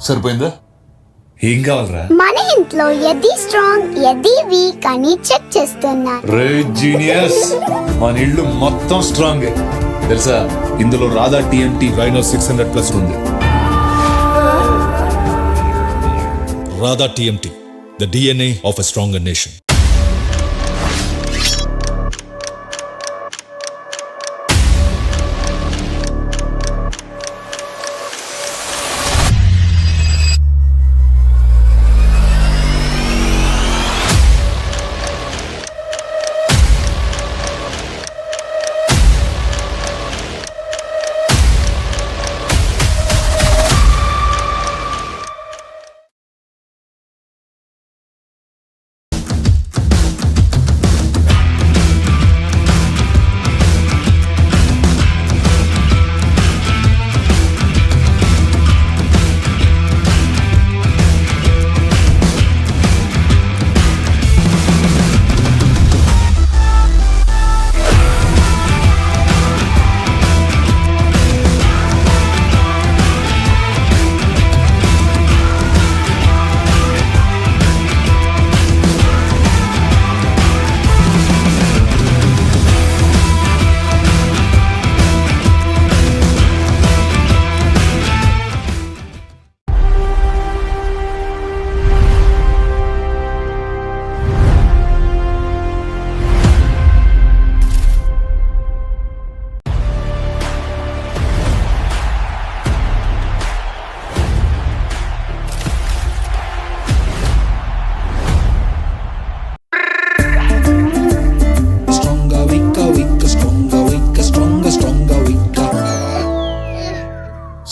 సరిపోయిందా? ఏం కావాలరా? మన ఇంట్లో ఎది స్ట్రాంగ్ ఎది వీక్ అని చెక్ చేస్తున్నా. రే జీనియస్, మన ఇల్లు మొత్తం స్ట్రాంగ్ తెలుసా. ఇందులో రాధా టీఎంటీ రైనో 600+ ఉంది. Radha TMT, the DNA of a stronger nation.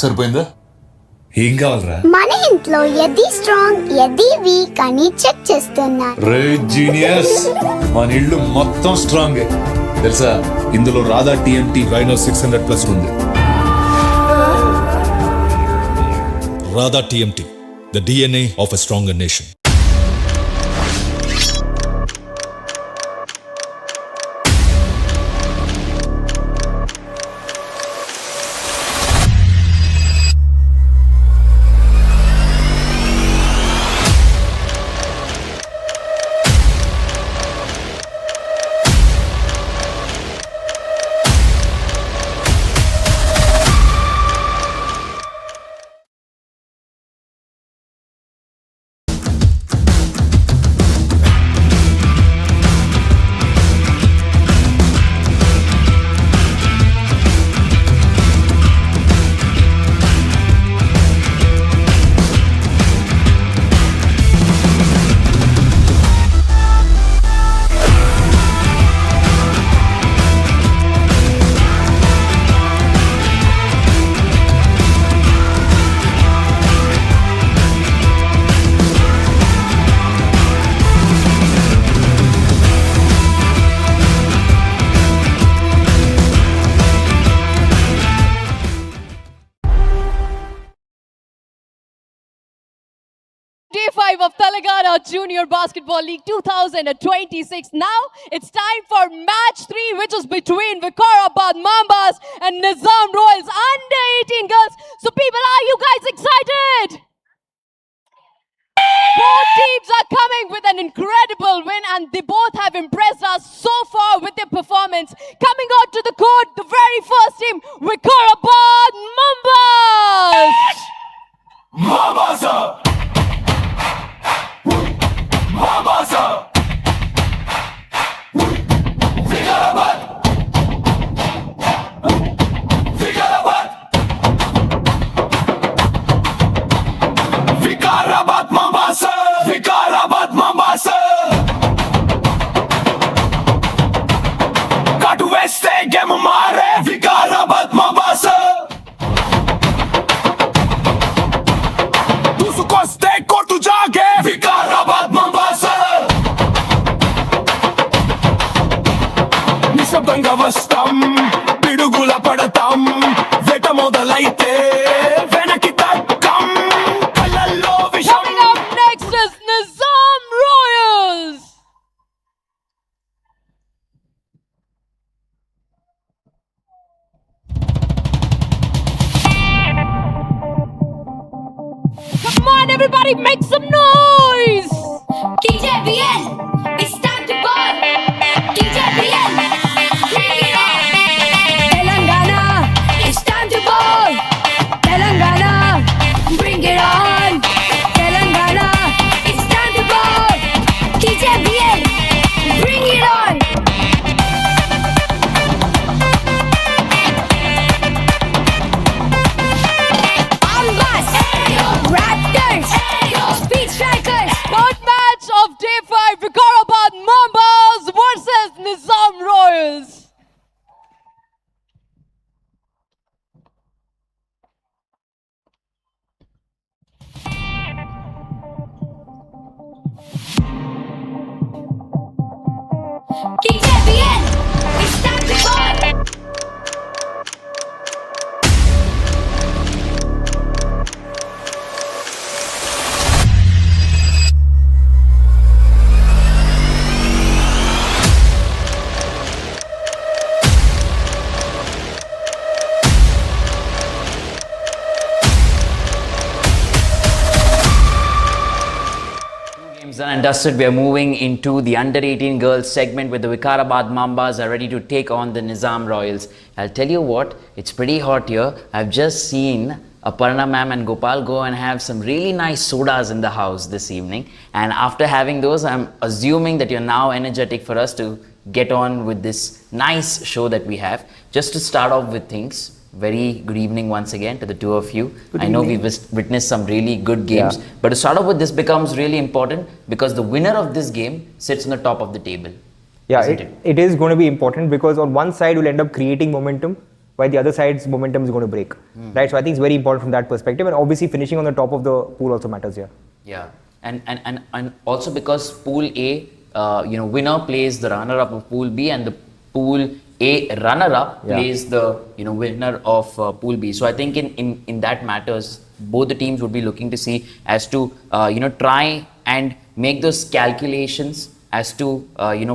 సరిపోయిందా? ఏం కావాలరా? మన ఇంట్లో ఎది స్ట్రాంగ్ ఎది వీక్ అని చెక్ చేస్తున్నా. రే జీనియస్, మన ఇల్లు మొత్తం స్ట్రాంగ్ తెలుసా. ఇందులో రాధా టీఎంటీ రైనో 600+ ఉంది. Radha TMT, the DNA of a stronger nation. Day 5 of Telangana Junior Basketball League 2026. Now it's time for match 3, which is between VIKARABAD Mambas and Nizam Royals under 18 girls. So people, are you guys excited? Both teams are coming with an incredible win and they both have impressed us so far with their performance. Coming out to the court, the very first team, VIKARABAD Mambas! Mambasa! Mambasa! VIKARABAD! VIKARABAD! VIKARABAD Mambasa! VIKARABAD Mambasa! Katu veste game mare VIKARABAD Mambasa! Dusukoste kortu jage VIKARABAD Mambasa! నిశ్శబ్దంగా వస్తాం పిడుగుల పడతాం వెట మొదలైతే వెనక్కి తగ్గం కళ్ళల్లో విషం. Coming up next is Nizam Royals. Come on, everybody, make some noise! TJBL, it's time to ball. TJBL, bring it on. Telangana, it's time to ball. Telangana, bring it on. Telangana, it's time to ball. TJBL, bring it on. Mambas, Raptors, Speed Strikers. Third match of day 5, Vikarabad Mambas versus Nizam Royals. TJBL, it's time to ball. Games done and dusted. We are moving into the under 18 girls segment where the Vikarabad Mambas are ready to take on the Nizam Royals. I'll tell you what, it's pretty hot here. I've just seen Aparna ma'am and Gopal go and have some really nice sodas in the house this evening. And after having those, I'm assuming that you're now energetic for us to get on with this nice show that we have. Just to start off with things, very good evening once again to the two of you. I know we've witnessed some really good games, but to start off with, this becomes really important because the winner of this game sits on the top of the table. Yeah, isn't it is going to be important because on one side we'll end up creating momentum while the other side's momentum is going to break. Right? So I think it's very important from that perspective, and obviously finishing on the top of the pool also matters here. Yeah, and also because Pool A, winner plays the runner-up of Pool B, and the Pool A runner-up plays the winner of Pool B. So I think in that matters, both the teams would be looking to see as to try and make those calculations as to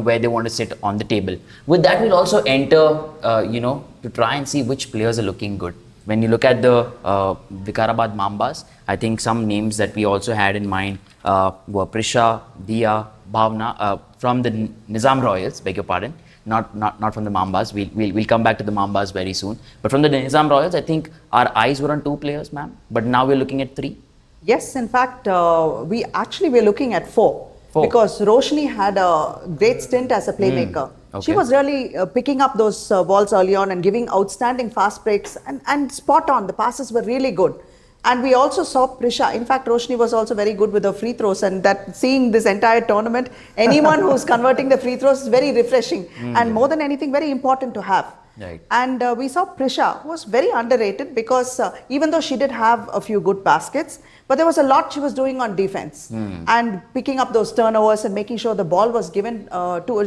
where they want to sit on the table. With that, we'll also enter to try and see which players are looking good. When you look at the Vikarabad Mambas, I think some names that we also had in mind were Prisha, Dia, Bhavna from the Nizam Royals, beg your pardon. Not from the Mambas. We'll come back to the Mambas very soon. But from the Nizam Royals, I think our eyes were on 2 players, ma'am. But now we're looking at 3. Yes, in fact, we're looking at 4. Because Roshni had a great stint as a playmaker. Okay. She was really picking up those balls early on and giving outstanding fast breaks and spot on. The passes were really good. And we also saw Prisha. In fact, Roshni was also very good with the free throws, and that seeing this entire tournament, anyone who's converting the free throws is very refreshing and more than anything, very important to have. Right. And we saw Prisha, who was very underrated because even though she did have a few good baskets, but there was a lot she was doing on defense and picking up those turnovers and making sure the ball was given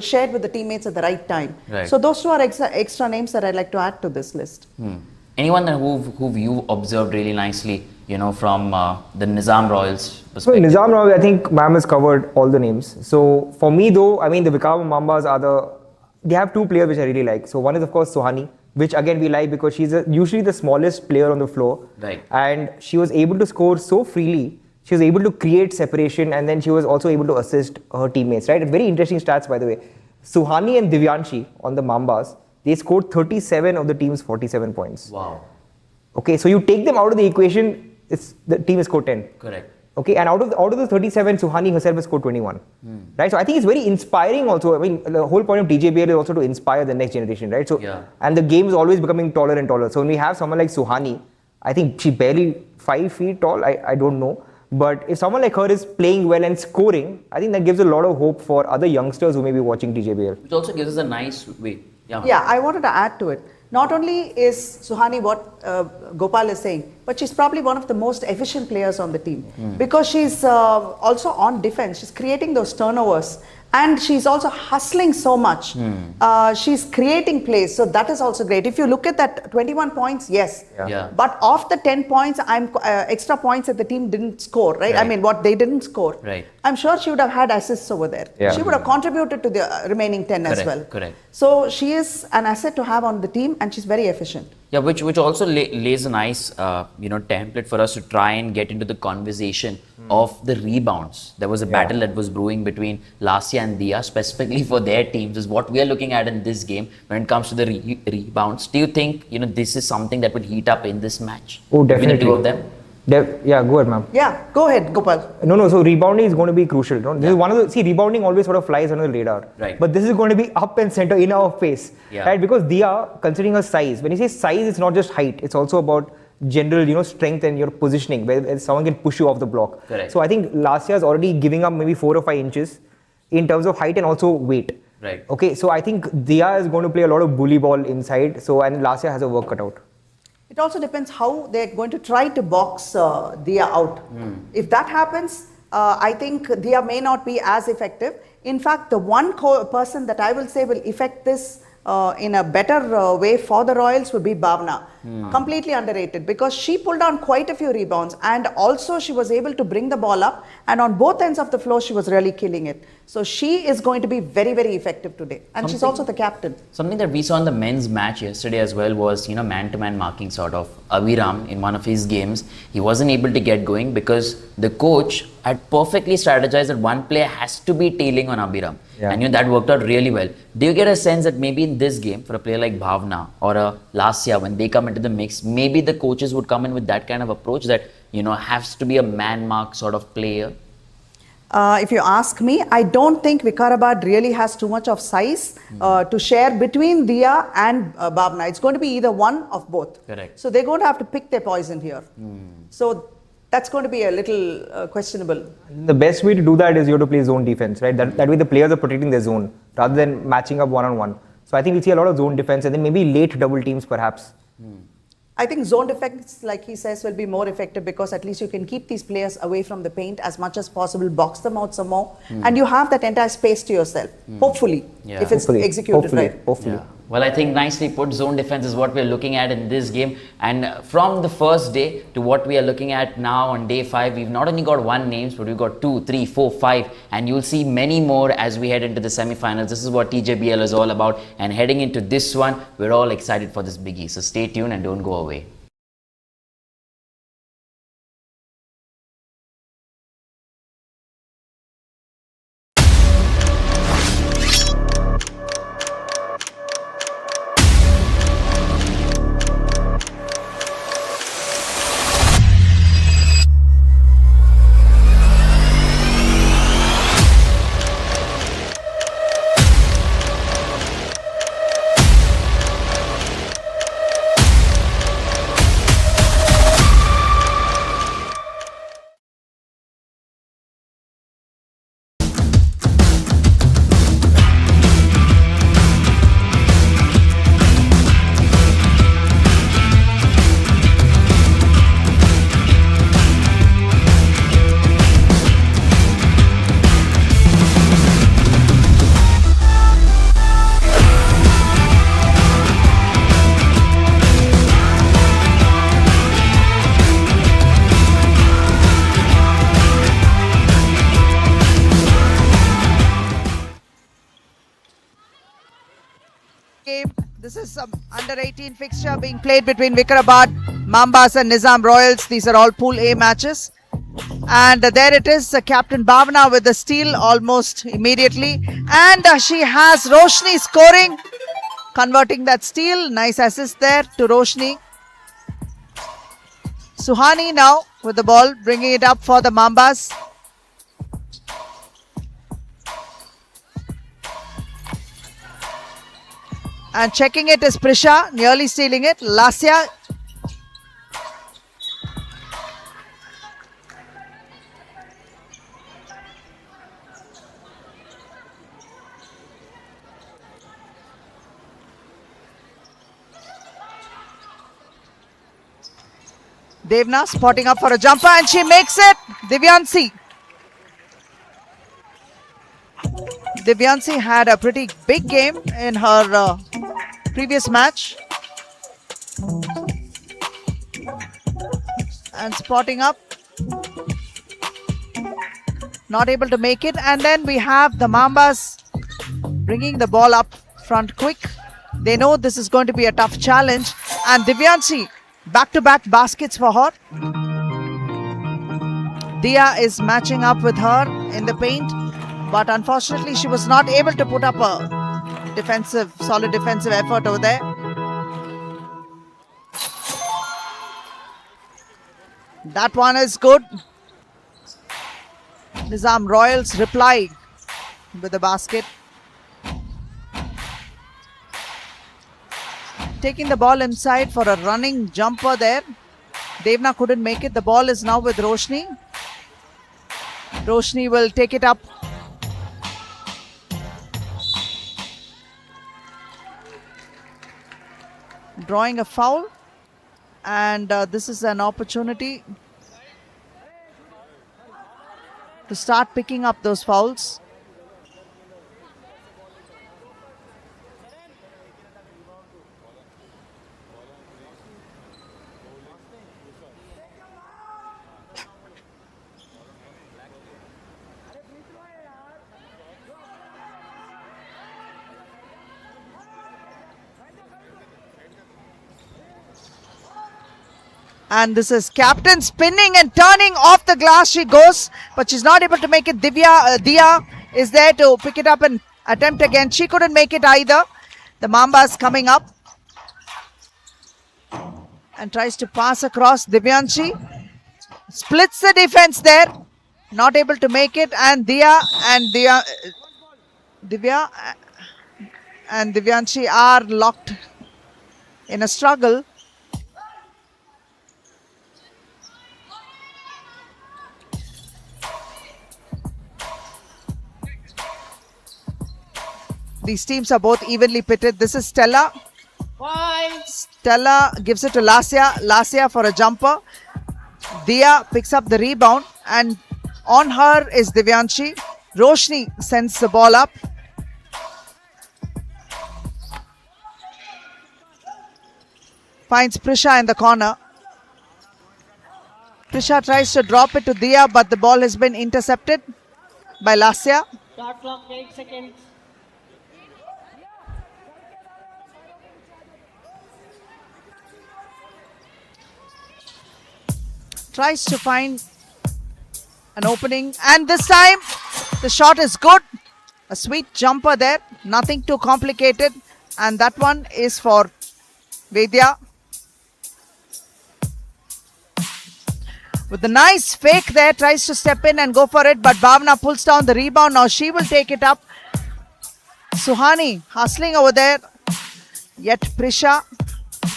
shared with the teammates at the right time. Right. So those 2 are extra names that I'd like to add to this list. Anyone who you observed really nicely, from the Nizam Royals So perspective? Nizam Royals, I think ma'am has covered all the names. So for me though, I mean the Vikarabad Mambas they have 2 players which I really like. So one is of course Suhani, which again we like because she's usually the smallest player on the floor. Right. And she was able to score so freely. She was able to create separation, and then she was also able to assist her teammates. Right. Very interesting stats, by the way. Suhani and Divyanshi on the Mambas, they scored 37 of the team's 47 points. Wow. Okay, so you take them out of the equation, the team has scored 10. Correct. Okay, and out of the 37, Suhani herself has scored 21. Right, so I think it's very inspiring also. I mean, the whole point of TJBL is also to inspire the next generation, right? So, and the game is always becoming taller and taller. So when we have someone like Suhani, I think she barely 5 feet tall, I don't know. But if someone like her is playing well and scoring, I think that gives a lot of hope for other youngsters who may be watching TJBL. Which also gives us a nice way. Yeah, I wanted to add to it. Not only is Suhani what Gopal is saying, but she's probably one of the most efficient players on the team because she's also on defense. She's creating those turnovers and she's also hustling so much. She's creating plays, so that is also great. If you look at that 21 points, yes. But of the 10 points, extra points that the team didn't score, right? I mean, what they didn't score. Right. I'm sure she would have had assists over there. Yeah. She would have contributed to the remaining 10 as Correct, well. correct. So she is an asset to have on the team, and she's very efficient. Yeah, which also lays a nice template for us to try and get into the conversation of the rebounds. There was a battle that was brewing between Lasya and Dia specifically for their teams. Is what we are looking at in this game when it comes to the rebounds. Do you think this is something that would heat up in this match? Oh, Between definitely. the two of them. Yeah, go ahead, ma'am. Yeah, go ahead, Gopal. No. So rebounding is going to be crucial. This is one of the rebounding always sort of flies under the radar. Right. But this is going to be up and center in our face, Yeah. right? Because Dia, considering her size, when you say size, it's not just height. It's also about general, strength and your positioning, where someone can push you off the block. Correct. So I think Lasya is already giving up maybe 4 or 5 inches in terms of height and also weight. Right. Okay. So I think Dia is going to play a lot of bully ball inside. So and Lasya has a work cut out. It also depends how they're going to try to box Dia out. If that happens, I think Dia may not be as effective. In fact, the one person that I will say will affect this in a better way for the Royals would be Bhavna. Completely underrated because she pulled down quite a few rebounds and also she was able to bring the ball up, and on both ends of the floor she was really killing it. So she is going to be very, very effective today, and she's also the captain. Something that we saw in the men's match yesterday as well was, man-to-man marking sort of. Aviram, in one of his games, he wasn't able to get going because the coach had perfectly strategized that one player has to be tailing on Aviram. Yeah. And that worked out really well. Do you get a sense that maybe in this game, for a player like Bhavna or a Lasya, when they come into the mix, maybe the coaches would come in with that kind of approach that, has to be a man-mark sort of player? If you ask me, I don't think Vikarabad really has too much of size to share between Dia and Bhavna. It's going to be either one of both. Correct. So they're going to have to pick their poison here. So that's going to be a little questionable. The best way to do that is you have to play zone defense, right? That way the players are protecting their zone rather than matching up one-on-one. So I think we'll see a lot of zone defense and then maybe late double teams perhaps. I think zone defense, like he says, will be more effective because at least you can keep these players away from the paint as much as possible, box them out some more, and you have that entire space to yourself, hopefully, Yeah. if it's executed right. Hopefully. Yeah. Well, I think nicely put, zone defense is what we're looking at in this game. And from the first day to what we are looking at now on day 5, we've not only got 1 names, but we've got 2, 3, 4, 5. And you'll see many more as we head into the semi-finals. This is what TJBL is all about. And heading into this one, we're all excited for this biggie. So stay tuned and don't go away. Game. This is some under-18 fixture being played between Vikarabad Mambas and Nizam Royals. These are all Pool A matches. And there it is, Captain Bhavna with the steal almost immediately. And she has Roshni scoring, converting that steal. Nice assist there to Roshni. Suhani now with the ball, bringing it up for the Mambas. And checking it is Prisha, nearly stealing it. Lasya. Devna spotting up for a jumper and she makes it. Divyansi. Divyansi had a pretty big game in her previous match. And spotting up. Not able to make it. And then we have the Mambas bringing the ball up front quick. They know this is going to be a tough challenge. And Divyanshi, back-to-back baskets for her. Dia is matching up with her in the paint. But unfortunately, she was not able to put up a solid defensive effort over there. That one is good. Nizam Royals reply with the basket. Taking the ball inside for a running jumper there. Devna couldn't make it. The ball is now with Roshni. Roshni will take it up. Drawing a foul. And this is an opportunity to start picking up those fouls. And this is captain spinning and turning off the glass. She goes, but she's not able to make it. Dia is there to pick it up and attempt again. She couldn't make it either. The Mambas coming up and tries to pass across. Divyanshi splits the defense there. Not able to make it. And Divya and Divyanshi are locked in a struggle. These teams are both evenly pitted. This is Stella. Stella gives it to Lasya. Lasya for a jumper. Dia picks up the rebound. And on her is Divyanshi. Roshni sends the ball up. Finds Prisha in the corner. Prisha tries to drop it to Dia, but the ball has been intercepted by Lasya. Shot clock 8 seconds. Tries to find an opening, and this time the shot is good. A sweet jumper there, nothing too complicated, and that one is for Vedya. With a nice fake there, tries to step in and go for it, but Bhavna pulls down the rebound. Now she will take it up. Suhani hustling over there, yet Prisha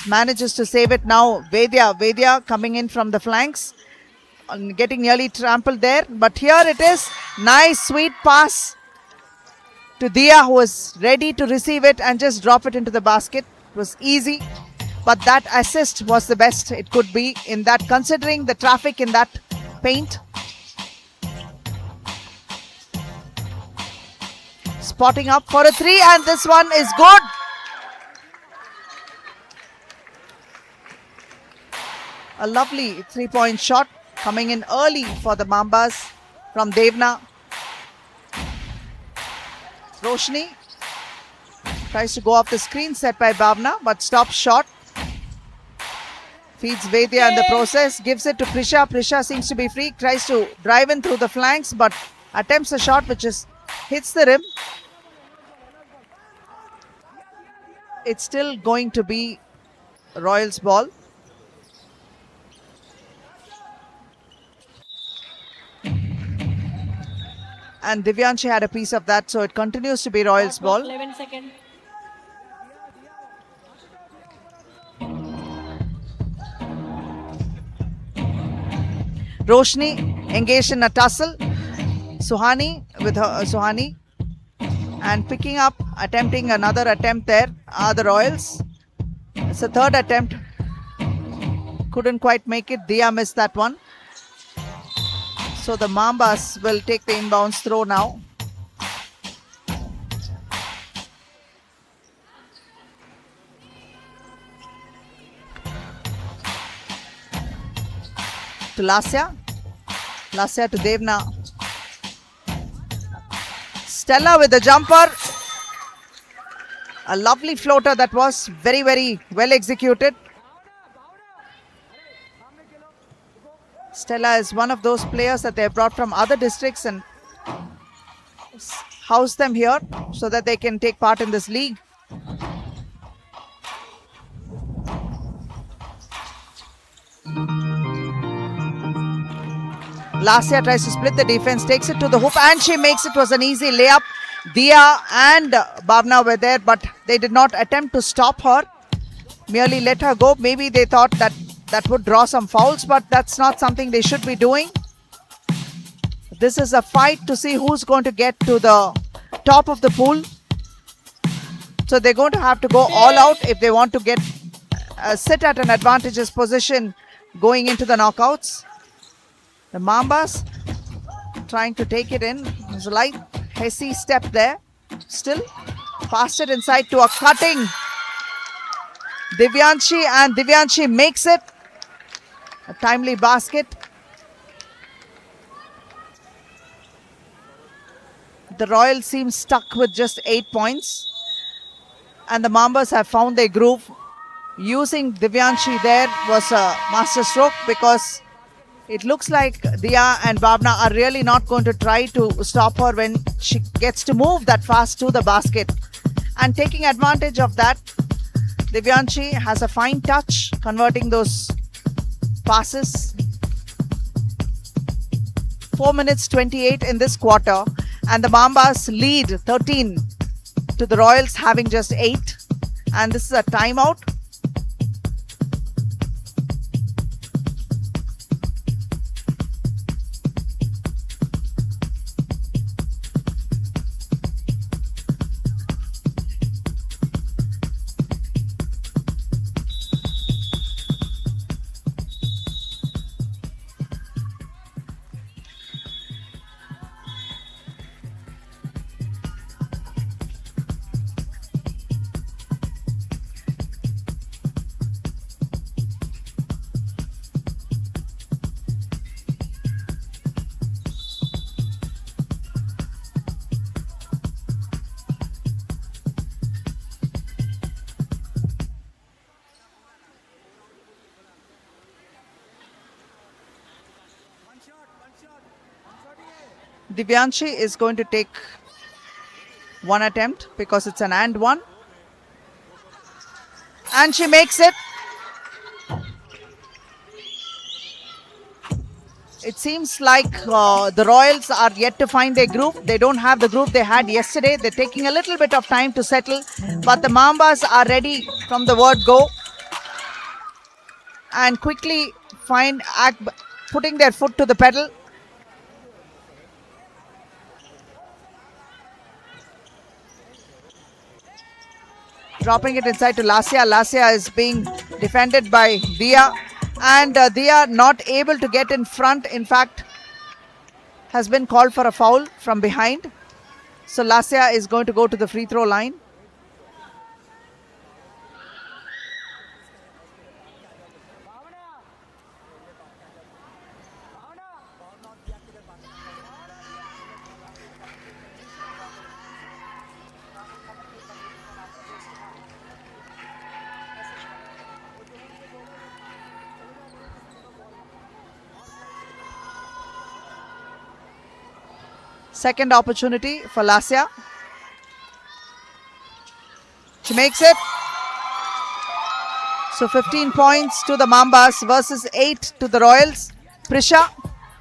manages to save it. Now Vedya coming in from the flanks, getting nearly trampled there, but here it is. Nice sweet pass to Dia, who was ready to receive it and just drop it into the basket. It was easy, but that assist was the best it could be in that, considering the traffic in that paint. Spotting up for a three, and this one is good. A lovely three-point shot coming in early for the Mambas from Devna. Roshni tries to go off the screen set by Bhavna, but stops short. Feeds Vedya in the process, gives it to Prisha. Prisha seems to be free, tries to drive in through the flanks, but attempts a shot which hits the rim. It's still going to be Royals ball. And Divyanshi had a piece of that, so it continues to be Royals ball. 11 seconds. Roshni engaged in a tussle. Suhani with her Suhani, and picking up, attempting another attempt there are the Royals. It's a third attempt. Couldn't quite make it. Dia missed that one. So the Mambas will take the inbounds throw now. To Lasya. Lasya to Devna. Stella with the jumper. A lovely floater that was very, very well executed. Stella is one of those players that they have brought from other districts and house them here so that they can take part in this league. Lasya tries to split the defense, takes it to the hoop and she makes it. Was an easy layup. Dia and Bhavna were there, but they did not attempt to stop her. Merely let her go. Maybe they thought that that would draw some fouls, but that's not something they should be doing. This is a fight to see who's going to get to the top of the pool. So they're going to have to go all out if they want to get sit at an advantageous position going into the knockouts. The Mambas trying to take it in. There's a light hasty step there. Still passed it inside to a cutting Divyanshi, and Divyanshi makes it. A timely basket. The Royals seem stuck with just 8 points. And the Mambas have found their groove. Using Divyanshi there was a master stroke, because it looks like Dia and Bhavna are really not going to try to stop her when she gets to move that fast to the basket. And taking advantage of that, Divyanshi has a fine touch, converting those passes. 4 minutes 28 in this quarter, and the Mambas lead 13 to the Royals having just 8. And this is a timeout. Divyanshi is going to take one attempt because it's an and one. And she makes it. It seems like the Royals are yet to find their groove. They don't have the groove they had yesterday. They're taking a little bit of time to settle. But the Mambas are ready from the word go. And quickly putting their foot to the pedal. Dropping it inside to Lasya. Lasya is being defended by Dia. And Dia not able to get in front. In fact, has been called for a foul from behind. So Lasya is going to go to the free throw line. Second opportunity for Lasya. She makes it. So 15 points to the Mambas versus 8 to the Royals. Prisha,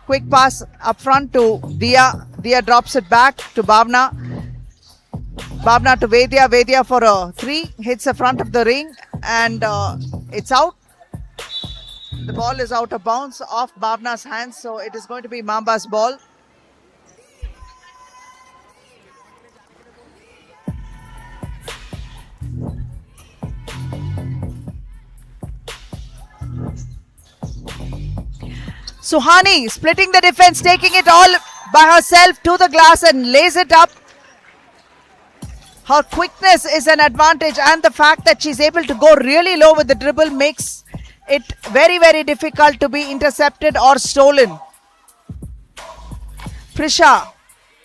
quick pass up front to Dia. Dia drops it back to Bhavna. Bhavna to Vedya. Vedya for a 3. Hits the front of the ring and it's out. The ball is out of bounds off Bhavna's hands. So it is going to be Mamba's ball. Suhani splitting the defense, taking it all by herself to the glass and lays it up. Her quickness is an advantage, and the fact that she's able to go really low with the dribble makes it very, very difficult to be intercepted or stolen. Prisha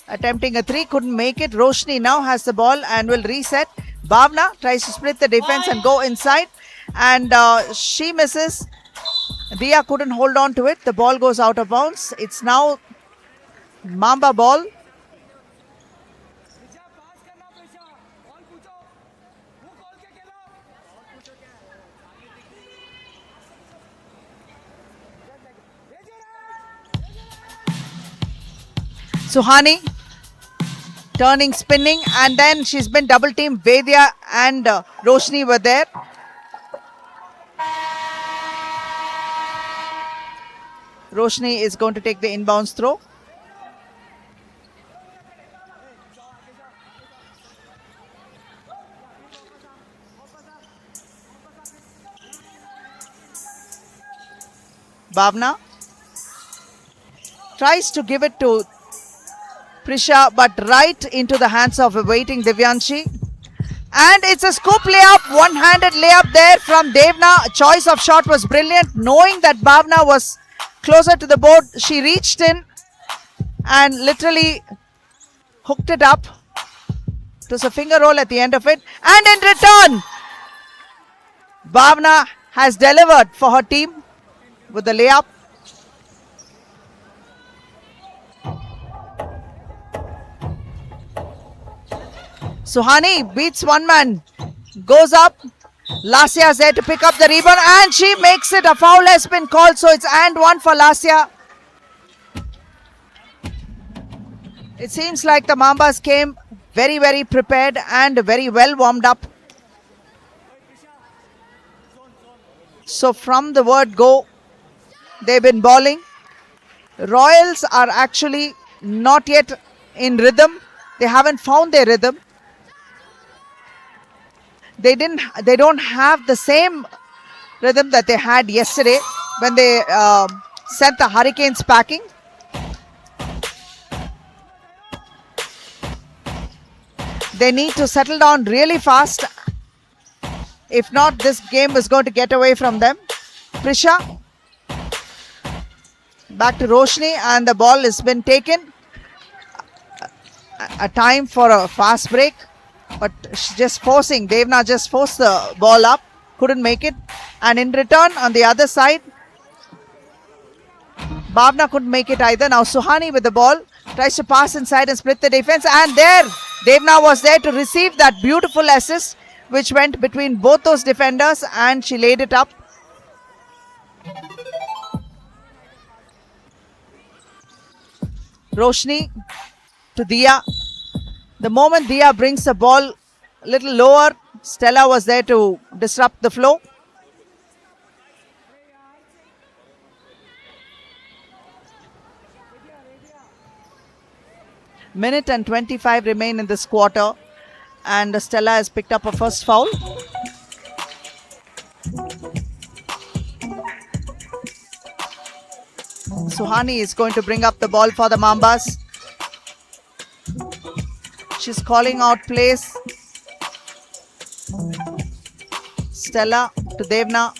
attempting a three, couldn't make it. Roshni now has the ball and will reset. Bhavna tries to split the defense and go inside, and she misses. Dia couldn't hold on to it. The ball goes out of bounds. It's now Mamba ball. Suhani turning, spinning, and then she's been double teamed. Vedya and Roshni were there. Roshni is going to take the inbounds throw. Bhavna tries to give it to Prisha, but right into the hands of a waiting Divyanshi. And it's a scoop layup, one-handed layup there from Devna. Choice of shot was brilliant. Knowing that Bhavna was closer to the board, she reached in and literally hooked it up. It was a finger roll at the end of it. And in return, Bhavna has delivered for her team with the layup. Suhani beats one man, goes up. Lasya is there to pick up the rebound and she makes it. A foul has been called, so it's and one for Lasya. It seems like the Mambas came very, very prepared and very well warmed up. So from the word go, they've been bowling. Royals are actually not yet in rhythm. They haven't found their rhythm. They don't have the same rhythm that they had yesterday when they sent the Hurricanes packing. They need to settle down really fast. If not, this game is going to get away from them. Prisha. Back to Roshni, and the ball has been taken. A time for a fast break. But just forcing, Devna just forced the ball up, couldn't make it. And in return, on the other side, Bhavna couldn't make it either. Now Suhani with the ball, tries to pass inside and split the defense. And there, Devna was there to receive that beautiful assist, which went between both those defenders, and she laid it up. Roshni to Dia. The moment Dia brings the ball a little lower, Stella was there to disrupt the flow. Minute and 25 remain in this quarter, and Stella has picked up a first foul. Suhani is going to bring up the ball for the Mambas. She's calling out plays. Stella to Devna.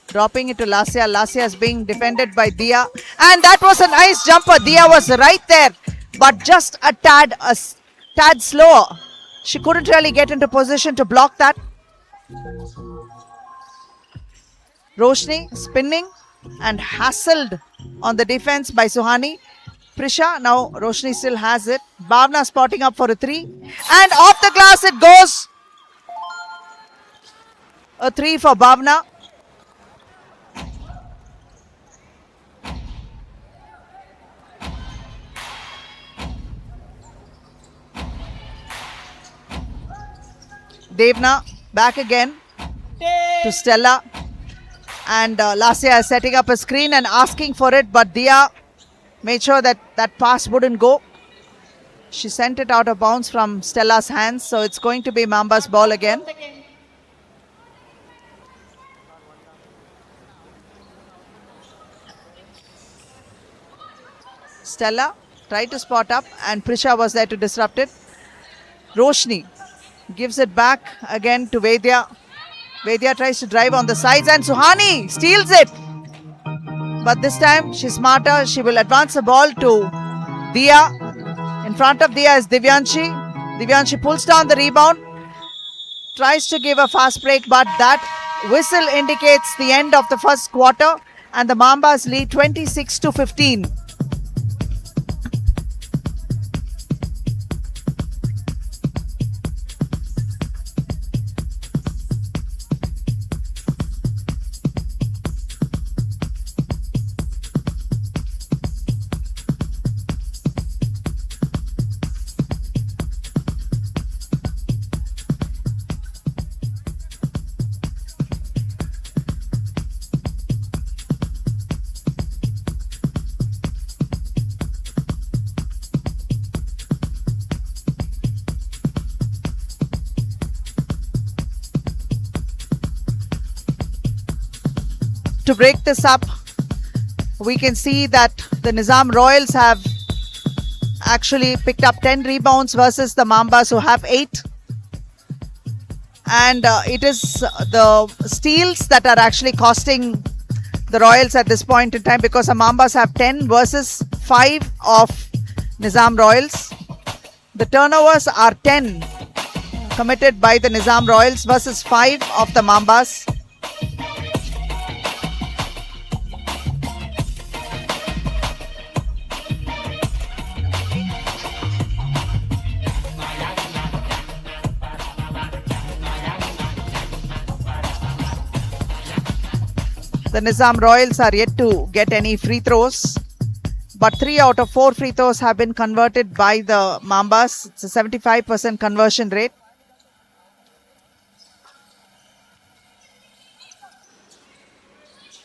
Dropping it to Lasya. Lasya is being defended by Dia. And that was a nice jumper. Dia was right there, but just a tad slower. She couldn't really get into position to block that. Roshni spinning and hassled on the defense by Suhani. Prisha, now Roshni still has it. Bhavna spotting up for a three. And off the glass it goes. A three for Bhavna. Devna back again to Stella. And Lasya is setting up a screen and asking for it, but Dia made sure that that pass wouldn't go. She sent it out of bounds from Stella's hands, so it's going to be Mamba's ball again. Stella tried to spot up, and Prisha was there to disrupt it. Roshni gives it back again to Vedya. Vedya tries to drive on the sides, and Suhani steals it. But this time she's smarter. She will advance the ball to Dia. In front of Dia is Divyanshi. Divyanshi pulls down the rebound. Tries to give a fast break, but that whistle indicates the end of the first quarter. And the Mambas lead 26-15. To break this up, we can see that the Nizam Royals have actually picked up 10 rebounds versus the Mambas who have 8. And it is the steals that are actually costing the Royals at this point in time, because the Mambas have 10 versus 5 of Nizam Royals. The turnovers are 10 committed by the Nizam Royals versus 5 of the Mambas. The Nizam Royals are yet to get any free throws, but 3 out of 4 free throws have been converted by the Mambas. It's a 75% conversion rate.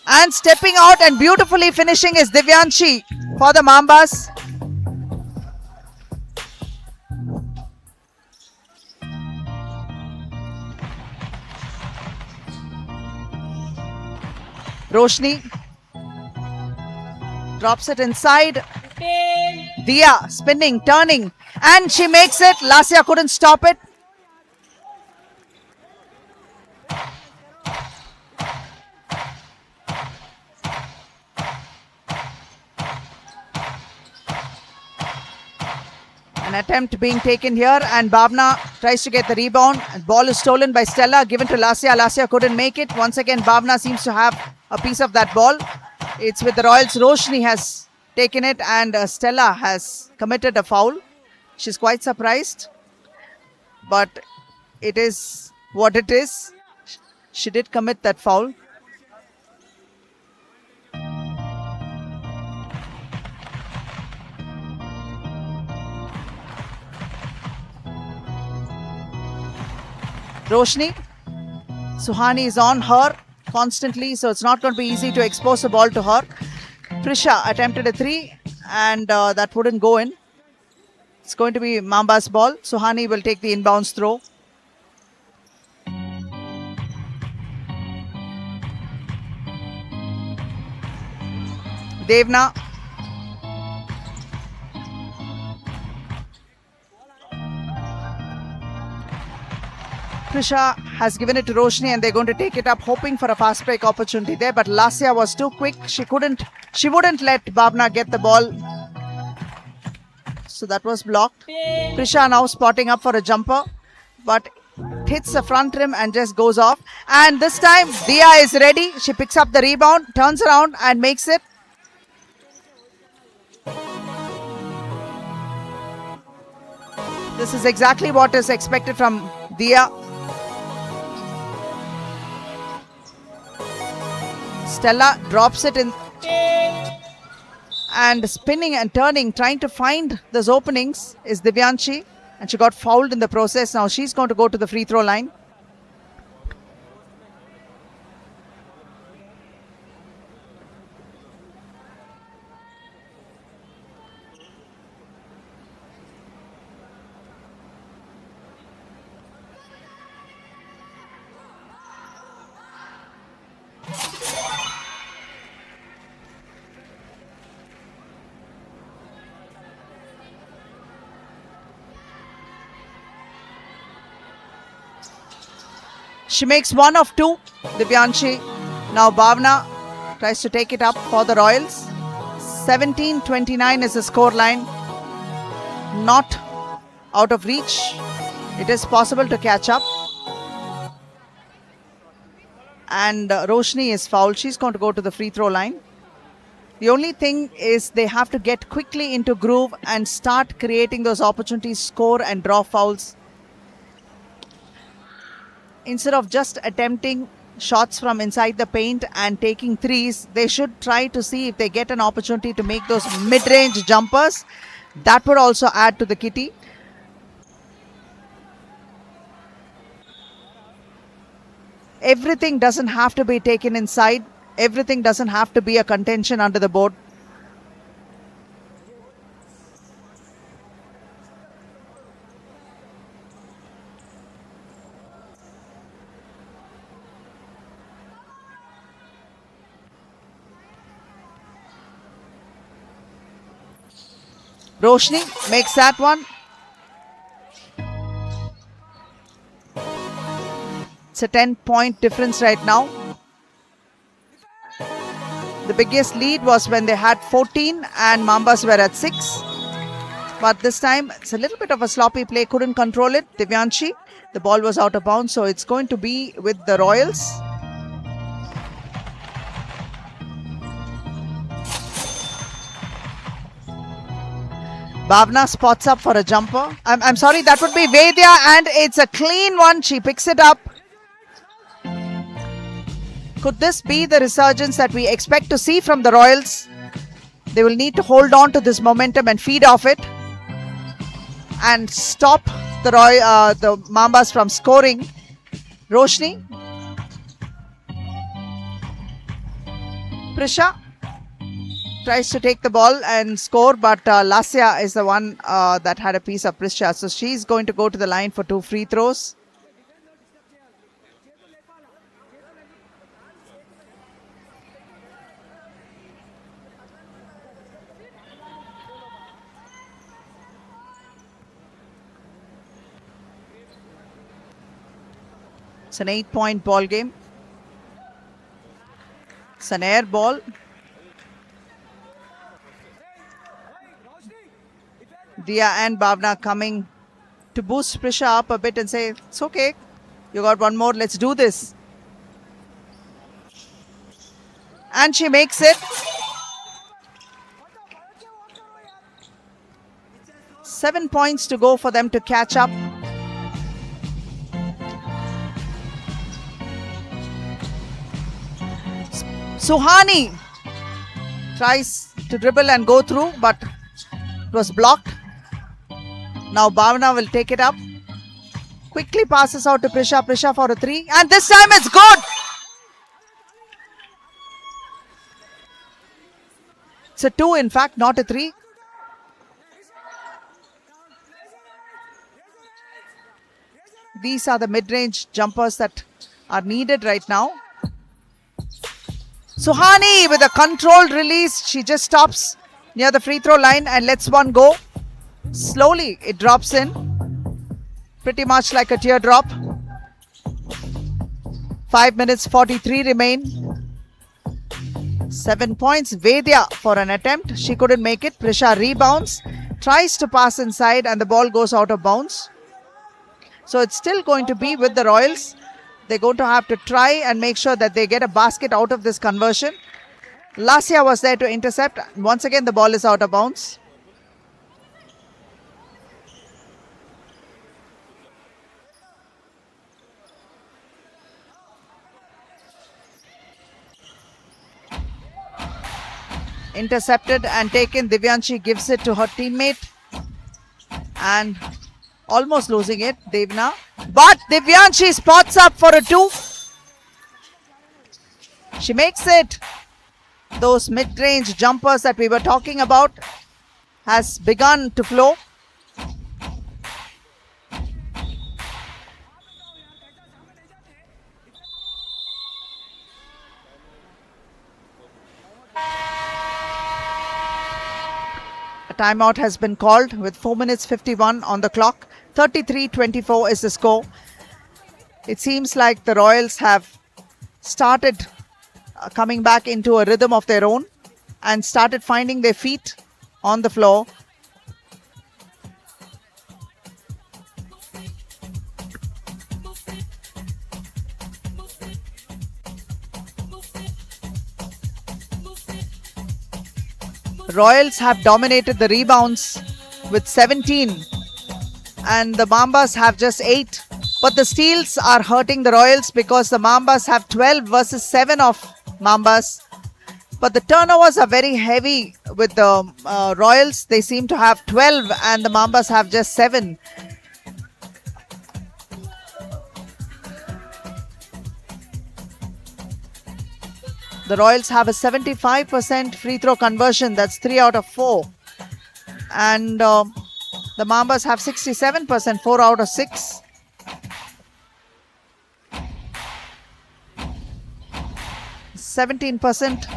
And stepping out and beautifully finishing is Divyanshi for the Mambas. Roshni drops it inside. Dia spinning, turning, and she makes it. Lasya couldn't stop it. An attempt being taken here, and Bhavna tries to get the rebound. And ball is stolen by Stella, given to Lasya. Lasya couldn't make it. Once again, Bhavna seems to have a piece of that ball. It's with the Royals. Roshni has taken it, and Stella has committed a foul. She's quite surprised, but it is what it is. She did commit that foul. Roshni, Suhani is on her constantly, so it's not going to be easy to expose the ball to her. Prisha attempted a 3, and that wouldn't go in. It's going to be Mamba's ball. Suhani will take the inbounds throw. Devna. Prisha has given it to Roshni, and they're going to take it up, hoping for a fast break opportunity there. But Lasya was too quick. She wouldn't let Bhavna get the ball. So that was blocked. Prisha now spotting up for a jumper, but hits the front rim and just goes off. And this time Dia is ready. She picks up the rebound, turns around and makes it. This is exactly what is expected from Dia. Stella drops it in, and spinning and turning, trying to find those openings is Divyanshi, and she got fouled in the process. Now she's going to go to the free throw line. She makes 1 of 2, Divyanshi. Now Bhavna tries to take it up for the Royals. 17-29 is the score line. not out of reach. It is possible to catch up. And Roshni is fouled. She's going to go to the free throw line. The only thing is they have to get quickly into groove and start creating those opportunities, score and draw fouls. Instead of just attempting shots from inside the paint and taking threes, they should try to see if they get an opportunity to make those mid-range jumpers. That would also add to the kitty. Everything doesn't have to be taken inside. Everything doesn't have to be a contention under the board. Roshni makes that one. It's a 10-point difference right now. The biggest lead was when they had 14 and Mambas were at 6. But this time, it's a little bit of a sloppy play. Couldn't control it. Divyanshi, the ball was out of bounds. So it's going to be with the Royals. Bhavna spots up for a jumper. I'm sorry, that would be Vedya, and it's a clean one. She picks it up. Could this be the resurgence that we expect to see from the Royals? They will need to hold on to this momentum and feed off it and stop the Mambas from scoring. Roshni. Prisha tries to take the ball and score, but Lasya is the one that had a piece of Prisha. So she's going to go to the line for 2 free throws. It's an 8-point ball game. It's an air ball. Dia and Bhavna coming to boost Prisha up a bit and say, it's okay, you got one more, let's do this. And she makes it. 7 points to go for them to catch up. Suhani tries to dribble and go through, but it was blocked. Now Bhavna will take it up. Quickly passes out to Prisha. Prisha for a 3. And this time it's good. It's a 2, in fact, not a 3. These are the mid-range jumpers that are needed right now. Suhani with a controlled release. She just stops near the free throw line and lets one go. Slowly it drops in. Pretty much like a teardrop. 5 minutes 43 remain. 7 points. Vedya for an attempt. She couldn't make it. Prisha rebounds. Tries to pass inside and the ball goes out of bounds. So it's still going to be with the Royals. They're going to have to try and make sure that they get a basket out of this conversion. Lasya was there to intercept. Once again, the ball is out of bounds. Intercepted and taken. Divyanshi gives it to her teammate. And almost losing it, Devna. But Divyanshi spots up for a 2. She makes it. Those mid-range jumpers that we were talking about has begun to flow. A timeout has been called with 4 minutes 51 on the clock. 33-24 is the score. It seems like the Royals have started coming back into a rhythm of their own and started finding their feet on the floor. Royals have dominated the rebounds with 17 and the Mambas have just 8. But the steals are hurting the Royals because the Mambas have 12 versus 7 of Mambas. But the turnovers are very heavy with the Royals. They seem to have 12 and the Mambas have just 7. The Royals have a 75% free throw conversion. That's 3 out of 4. And the Mambas have 67%, 4 out of 6. %,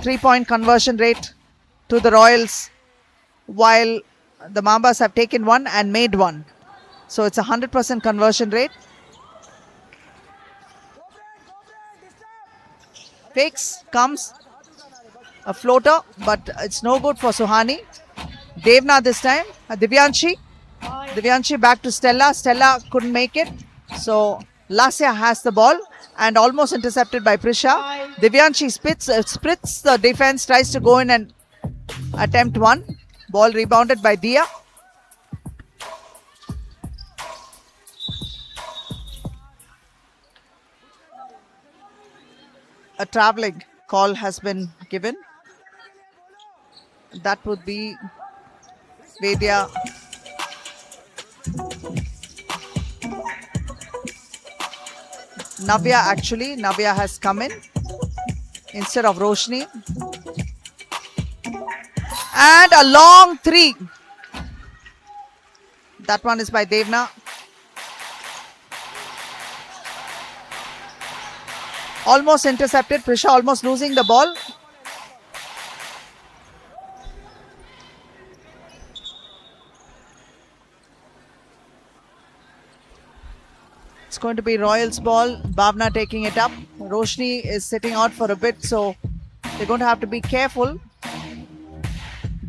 3-point conversion rate to the Royals, while the Mambas have taken 1 and made 1. So it's a 100% conversion rate. Fakes, comes a floater, but it's no good for Suhani. Devna this time, Divyanshi back to Stella. Stella couldn't make it. So Lasya has the ball and almost intercepted by Prisha. Divyanshi splits the defense, tries to go in and attempt 1. Ball rebounded by Dia. A traveling call has been given. That would be Vedya. Navya has come in instead of Roshni. And a long 3. That one is by Devna. Almost intercepted. Prisha almost losing the ball. It's going to be Royals ball. Bhavna taking it up. Roshni is sitting out for a bit, so they're going to have to be careful.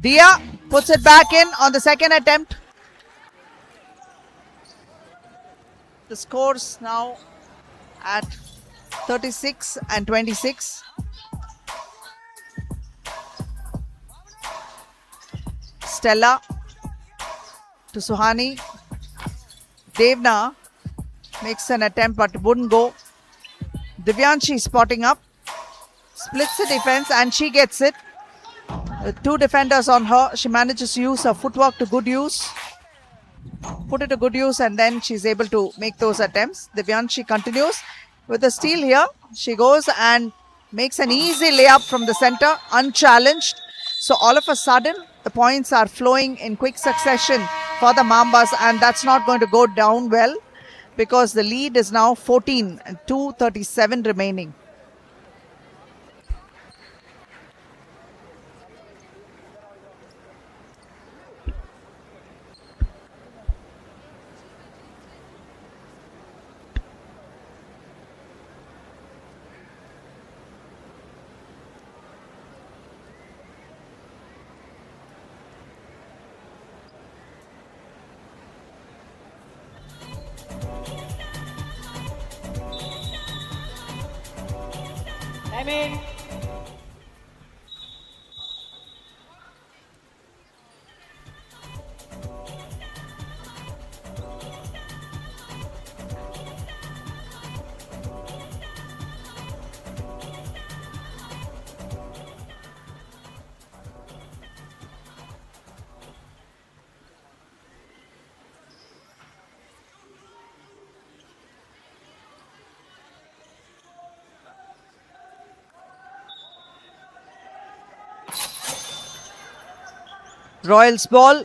Dia puts it back in on the second attempt. The scores now at 36 and 26. Stella to Suhani. Devna makes an attempt but wouldn't go. Divyanshi spotting up. Splits the defense and she gets it. 2 defenders on her. She manages to use her footwork to good use. Put it to good use and then she's able to make those attempts. Divyanshi continues with a steal here. She goes and makes an easy layup from the center, unchallenged. So all of a sudden, the points are flowing in quick succession for the Mambas, and that's not going to go down well because the lead is now 14 and 2:37 remaining. I mean, Royals ball.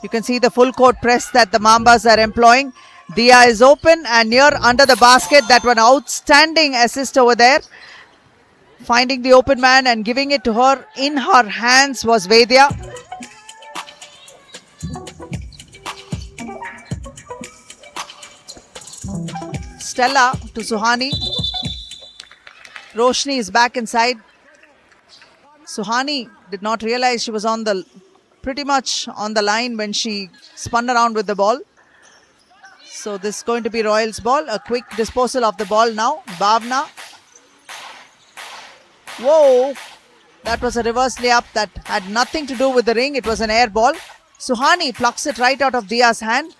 You can see the full court press that the Mambas are employing. Dia is open and near under the basket. That one outstanding assist over there. Finding the open man and giving it to her in her hands was Vedya. Stella to Suhani. Roshni is back inside. Suhani did not realize she was on the pretty much on the line when she spun around with the ball. So this is going to be Royals ball. A quick disposal of the ball now. Bhavna. Whoa. That was a reverse layup that had nothing to do with the ring. It was an air ball. Suhani plucks it right out of Dia's hand.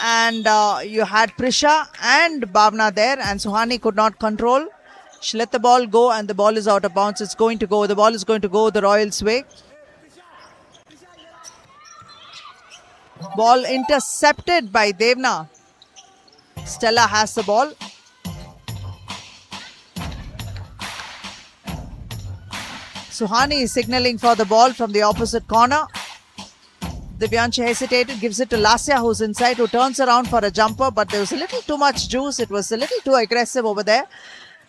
And you had Prisha and Bhavna there, and Suhani could not control. She let the ball go, and the ball is out of bounds. It's going to go. The ball is going to go the Royals' way. Ball intercepted by Devna. Stella has the ball. Suhani is signaling for the ball from the opposite corner. Divyanshi hesitated, gives it to Lasya, who's inside, who turns around for a jumper, but there was a little too much juice. It was a little too aggressive over there,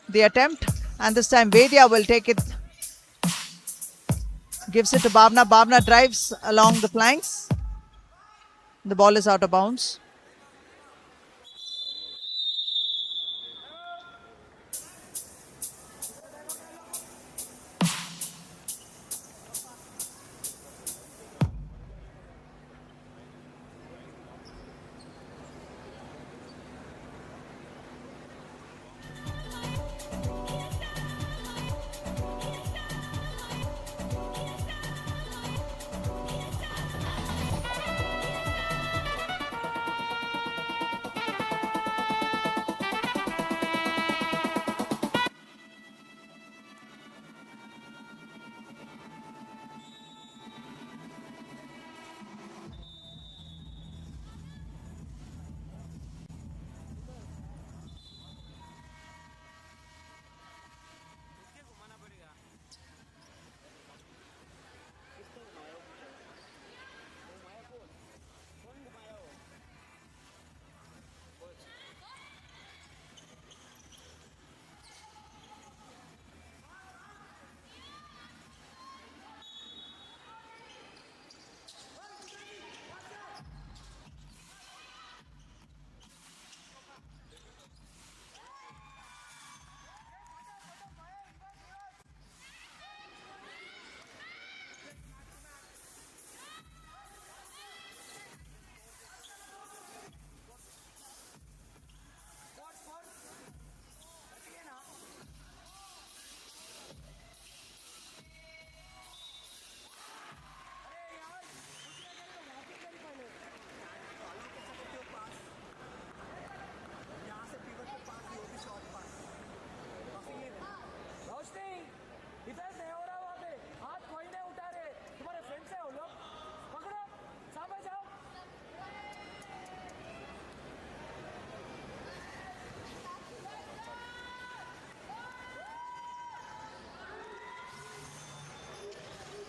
the attempt. And this time Vedya will take it. Gives it to Bhavna. Bhavna drives along the flanks. The ball is out of bounds.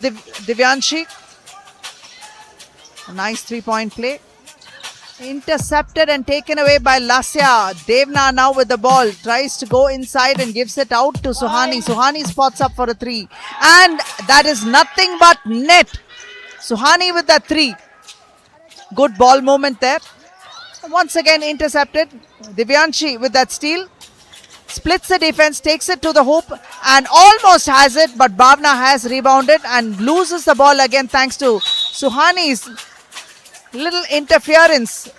Divyanshi. A nice 3-point play. Intercepted and taken away by Lasya. Devna now with the ball. Tries to go inside and gives it out to Suhani. Suhani spots up for a 3. And that is nothing but net. Suhani with that 3. Good ball movement there. Once again intercepted. Divyanshi with that steal. Splits the defense, takes it to the hoop and almost has it, but Bhavna has rebounded and loses the ball again thanks to Suhani's little interference.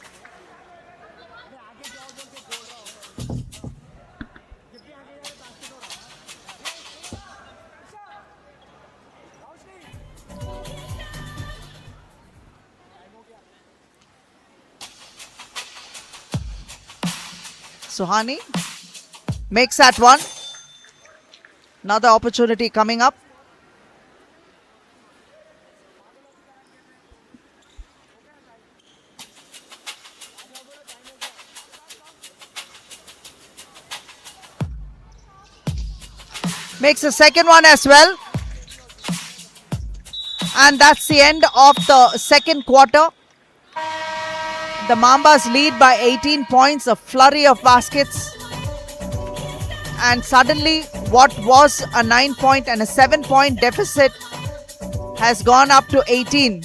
Suhani makes that one. Another opportunity coming up. Makes the second one as well. And that's the end of the second quarter. The Mambas lead by 18 points, a flurry of baskets. And suddenly what was a 9-point and a 7-point deficit has gone up to 18.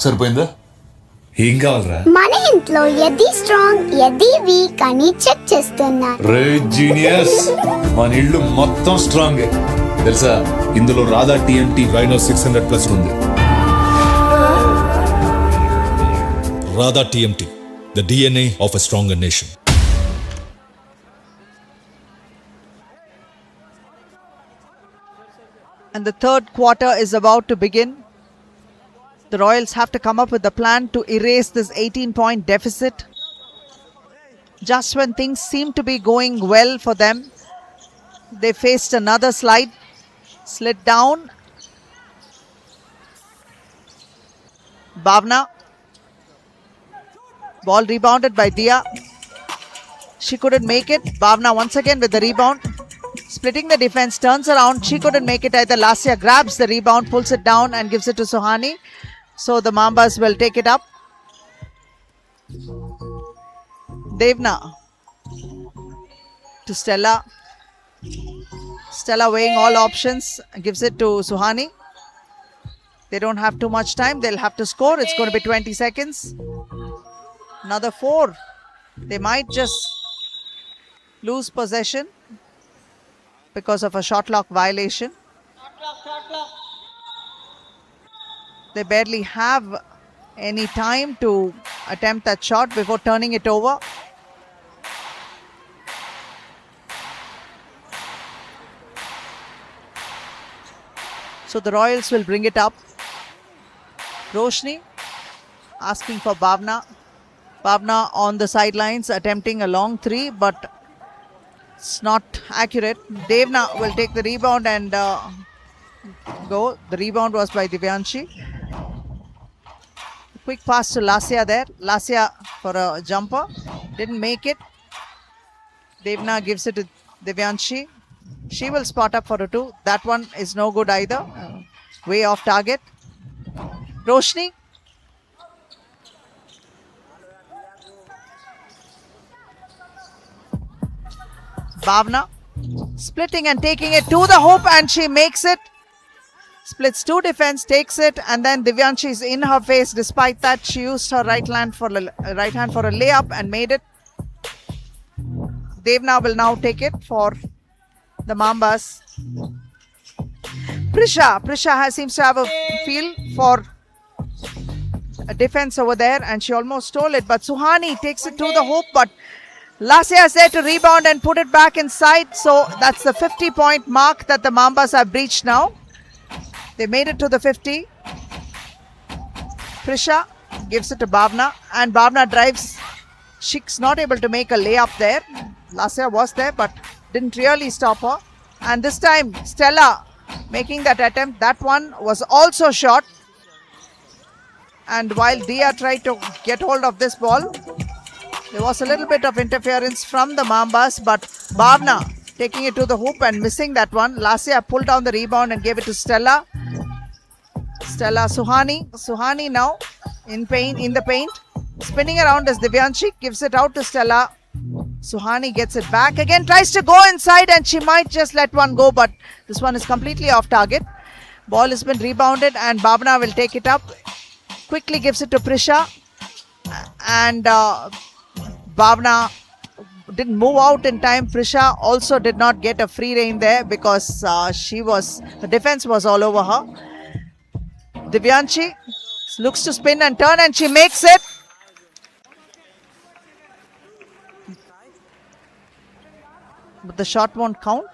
సరిపోయిందా? ఏం కావాలరా? మన ఇంట్లో ఎది strong ఎది week అని check చేస్తున్నా. రే genius, మన ఇల్లు మొత్తం స్ట్రాంగ్ తెలుసా? ఇందులో రాధా టీఎంటీ వైనో 600+ ఉంది. Radha TMT, the DNA of a stronger nation. And the third quarter is about to begin. The Royals have to come up with a plan to erase this 18-point deficit. Just when things seem to be going well for them, they faced another slid down. Bhavna. Ball rebounded by Dia. She couldn't make it. Bhavna once again with the rebound. Splitting the defense, turns around. She couldn't make it either. Lasya grabs the rebound, pulls it down and gives it to Suhani. So the Mambas will take it up. Devna to Stella. Stella weighing all options, gives it to Suhani. They don't have too much time. They'll have to score. It's going to be 20 seconds. Another 4. They might just lose possession because of a shot clock violation. They barely have any time to attempt that shot before turning it over. So the Royals will bring it up. Roshni asking for Bhavna. Bhavna on the sidelines attempting a long 3, but it's not accurate. Devna will take the rebound and go. The rebound was by Divyanshi. Quick pass to Lasya there. Lasya for a jumper. Didn't make it. Devna gives it to Divyanshi. She will spot up for a 2. That one is no good either. Way off target. Roshni. Bhavna splitting and taking it to the hoop and she makes it. Splits 2 defense, takes it, and then Divyanshi is in her face. Despite that, she used her right hand for a layup and made it. Devna will now take it for the Mambas. Prisha seems to have a feel for a defense over there and she almost stole it. But Suhani takes it to the hoop, but Lasya is there to rebound and put it back inside. So that's the 50-point mark that the Mambas have breached now. They made it to the 50. Prisha gives it to Bhavna and Bhavna drives. She's not able to make a layup there. Lasya was there but didn't really stop her. And this time Stella making that attempt. That one was also short. And while Dia tried to get hold of this ball, there was a little bit of interference from the Mambas, but Bhavna taking it to the hoop and missing that one. Lasya pulled down the rebound and gave it to Stella. Suhani. Suhani now in the paint. Spinning around as Divyanshi gives it out to Stella. Suhani gets it back again, tries to go inside and she might just let one go, but this one is completely off target. Ball has been rebounded and Bhavna will take it up. Quickly gives it to Prisha. And Bhavna didn't move out in time. Prisha also did not get a free rein there because the defense was all over her. Divyanshi looks to spin and turn and she makes it. But the shot won't count.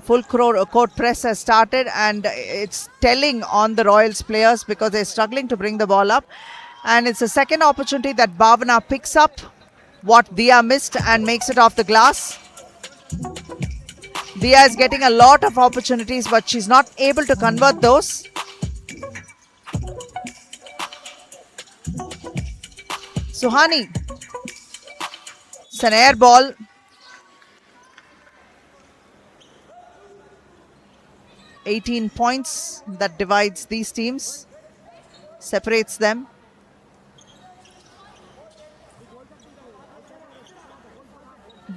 Full court press has started and it's telling on the Royals players because they're struggling to bring the ball up. And it's a second opportunity that Bhavna picks up what Dia missed and makes it off the glass. Dia is getting a lot of opportunities but she's not able to convert those. Suhani. It's an air ball. $18 points that divides these teams, separates them.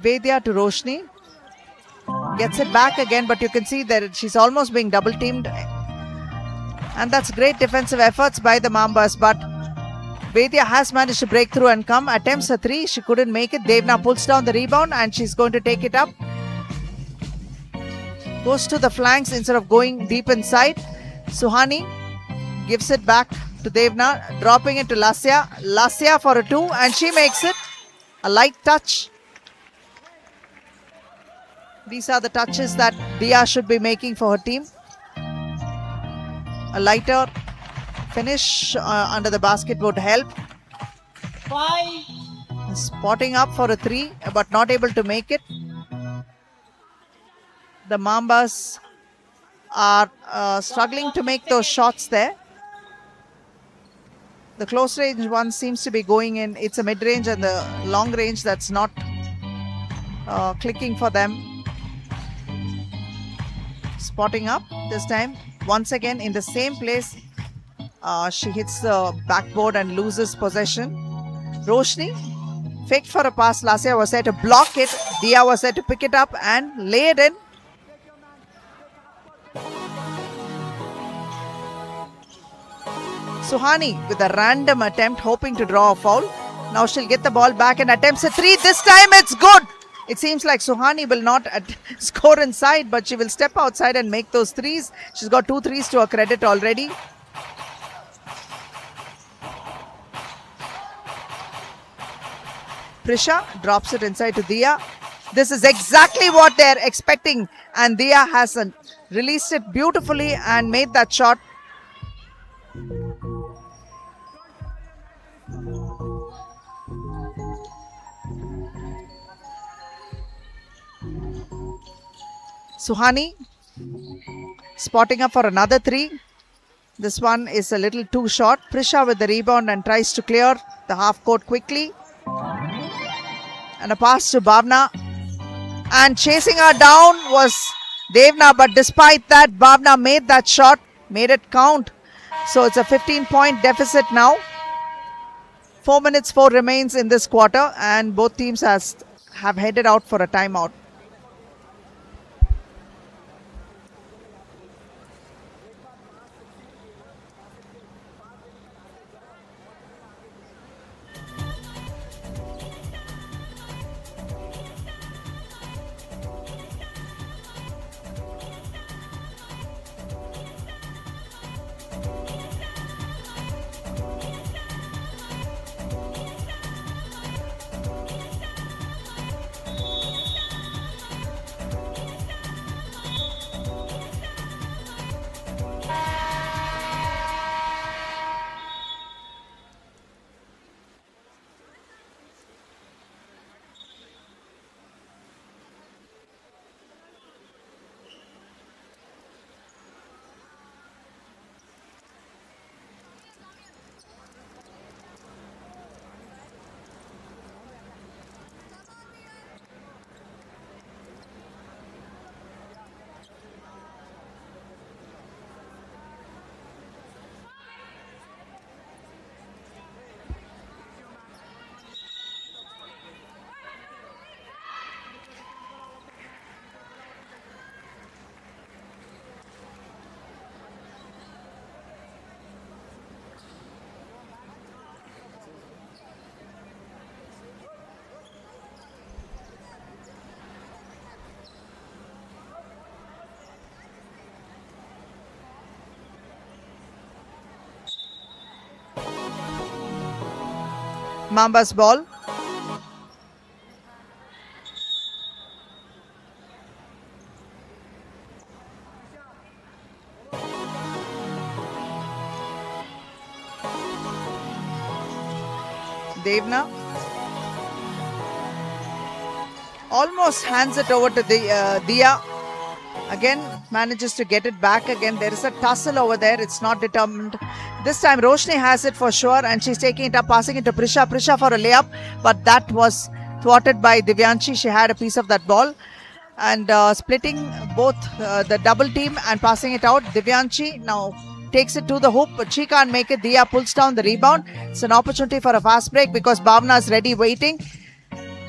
Vedya to Roshni. Gets it back again, but you can see that she's almost being double teamed. And that's great defensive efforts by the Mambas. But Vedya has managed to break through and come. Attempts a three. She couldn't make it. Devna pulls down the rebound and she's going to take it up. Goes to the flanks instead of going deep inside. Suhani gives it back to Devna, dropping it to Lasya. Lasya for a two, and she makes it. A light touch. These are the touches that Dia should be making for her team. A lighter finish under the basket would help. 5. Spotting up for a three, but not able to make it. The Mambas are struggling to make those shots there. The close range one seems to be going in. It's a mid range, and the long range that's not clicking for them. Spotting up this time. Once again in the same place. She hits the backboard and loses possession. Roshni faked for a pass. Lasya was there to block it. Dia was there to pick it up and lay it in. Suhani with a random attempt, hoping to draw a foul. Now she'll get the ball back and attempts a three. This time it's good. It seems like Suhani will not score inside, but she will step outside and make those threes. She's got 2 threes to her credit already. Prisha drops it inside to Dia. This is exactly what they're expecting, and Dia has released it beautifully and made that shot. Suhani spotting up for another three. This one is a little too short. Prisha with the rebound and tries to clear the half court quickly. And a pass to Bhavna. And chasing her down was Devna, but despite that, Bhavna made that shot, made it count. So it's a 15-point deficit now. 4 minutes 4 remains in this quarter, and both teams have headed out for a timeout. Mamba's ball. Devna almost hands it over to Dia. Again manages to get it back again. There is a tussle over there. It's not determined. This time Roshni has it for sure, and she's taking it up, passing it to Prisha. Prisha for a layup, but that was thwarted by Divyanshi. She had a piece of that ball. And splitting both the double team and passing it out. Divyanshi now takes it to the hoop, but she can't make it. Dia pulls down the rebound. It's an opportunity for a fast break because Bhavna is ready waiting.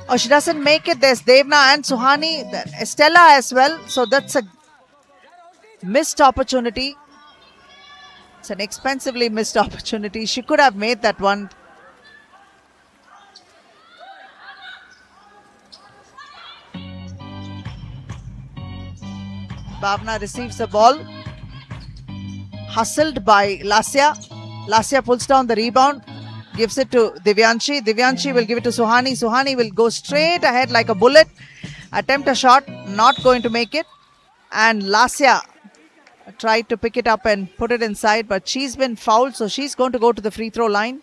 Oh, she doesn't make it. There's Devna and Suhani, Stella as well. So that's a missed opportunity. It's an expensively missed opportunity. She could have made that one. Bhavna receives the ball. Hustled by Lasya. Lasya pulls down the rebound. Gives it to Divyanshi. Divyanshi will give it to Suhani. Suhani will go straight ahead like a bullet. Attempt a shot. Not going to make it. And Lasya tried to pick it up and put it inside. But she's been fouled. So she's going to go to the free throw line.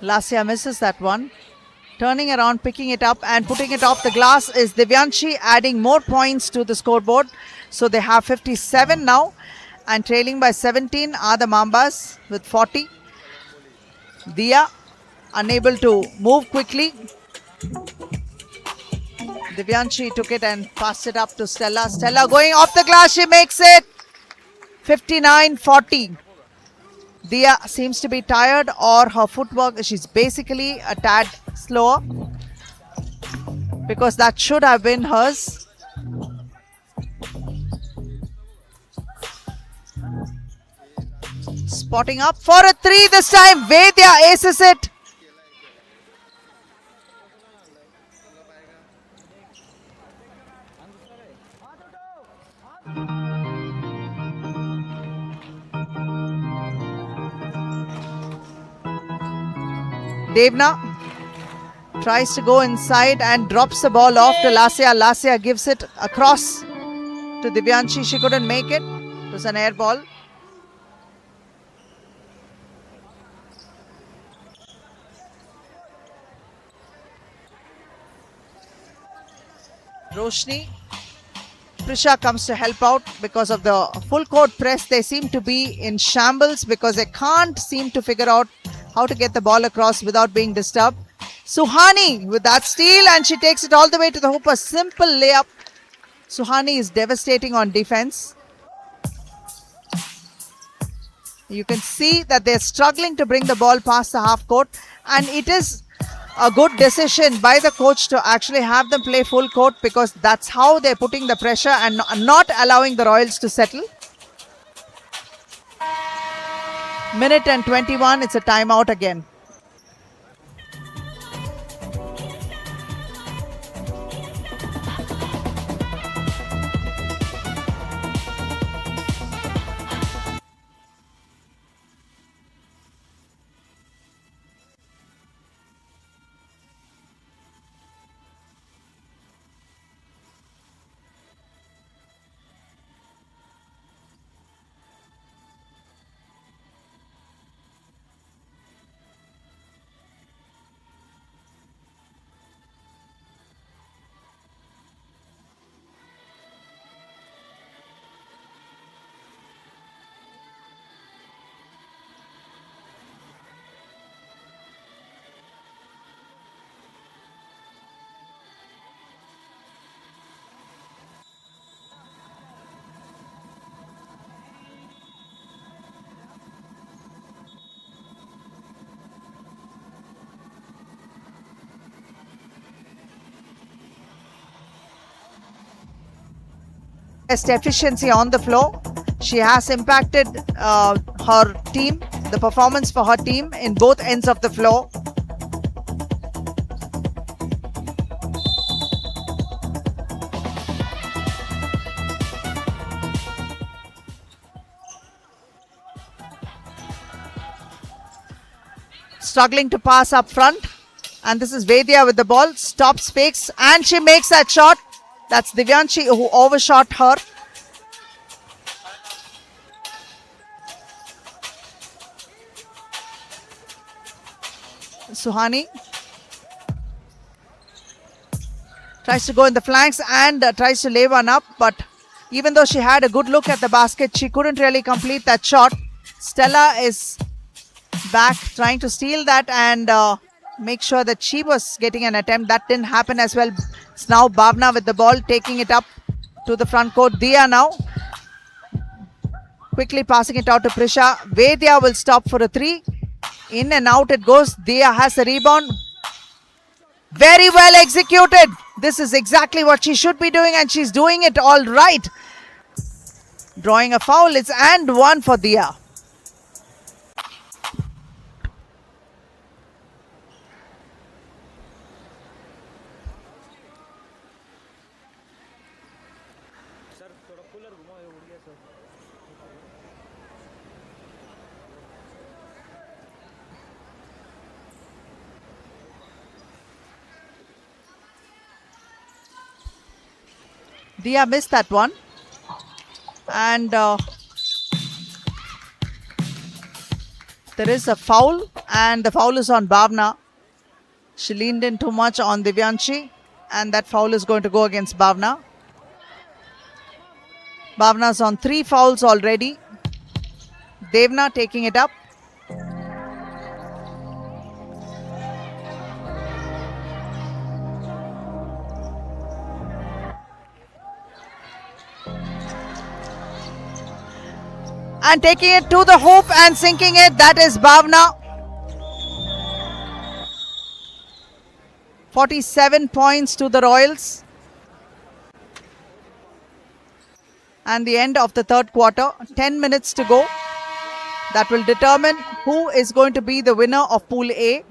Lasya misses that one. Turning around, picking it up and putting it off the glass is Divyanshi, adding more points to the scoreboard. So they have 57 now, and trailing by 17 are the Mambas with 40. Dia unable to move quickly. Divyanshi took it and passed it up to Stella. Stella going off the glass, she makes it. 59-40. Dia seems to be tired, or her footwork, she's basically a tad slower, because that should have been hers. Spotting up for a three this time. Vedya aces it. Devna tries to go inside and drops the ball off to Lasya. Lasya gives it across to Divyanshi. She couldn't make it. It was an air ball. Roshni. Prisha comes to help out because of the full court press. They seem to be in shambles because they can't seem to figure out how to get the ball across without being disturbed. Suhani with that steal, and she takes it all the way to the hoop. A simple layup. Suhani is devastating on defense. You can see that they're struggling to bring the ball past the half court, and it is a good decision by the coach to actually have them play full court, because that's how they're putting the pressure and not allowing the Royals to settle. Minute and 21, it's a timeout again. Best efficiency on the floor. She has impacted her team, the performance for her team in both ends of the floor. Struggling to pass up front, and this is Vedya with the ball. Stops, fakes, and she makes that shot. That's Divyanshi who overshot her. Suhani. Tries to go in the flanks and tries to lay one up, but even though she had a good look at the basket, she couldn't really complete that shot. Stella is back trying to steal that and make sure that she was getting an attempt. That didn't happen as well. It's now Bhavna with the ball, taking it up to the front court. Dia now quickly passing it out to Prisha. Vedya will stop for a three. In and out it goes. Dia has the rebound. Very well executed. This is exactly what she should be doing, and she's doing it all right. Drawing a foul. It's and one for Dia. Dia missed that one, and there is a foul, and the foul is on Bhavna. She leaned in too much on Divyanshi, and that foul is going to go against Bhavna. Bhavna's on 3 fouls already. Devna taking it up. And taking it to the hoop and sinking it, that is Bhavna. 47 points to the Royals. And the end of the third quarter, 10 minutes to go. That will determine who is going to be the winner of Pool A.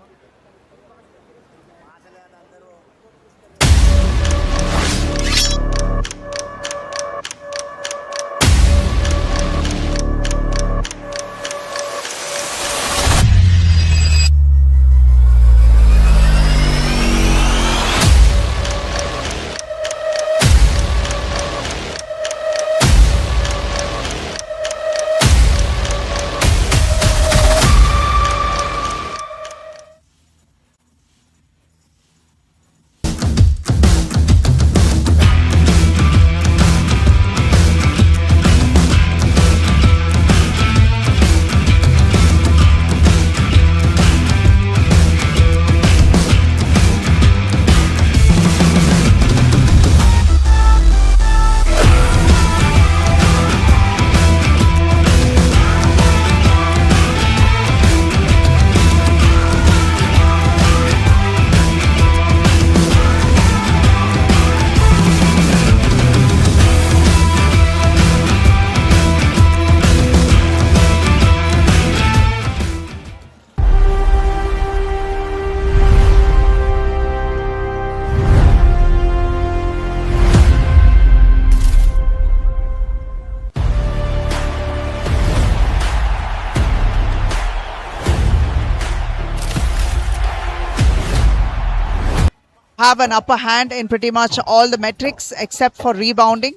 Have an upper hand in pretty much all the metrics except for rebounding.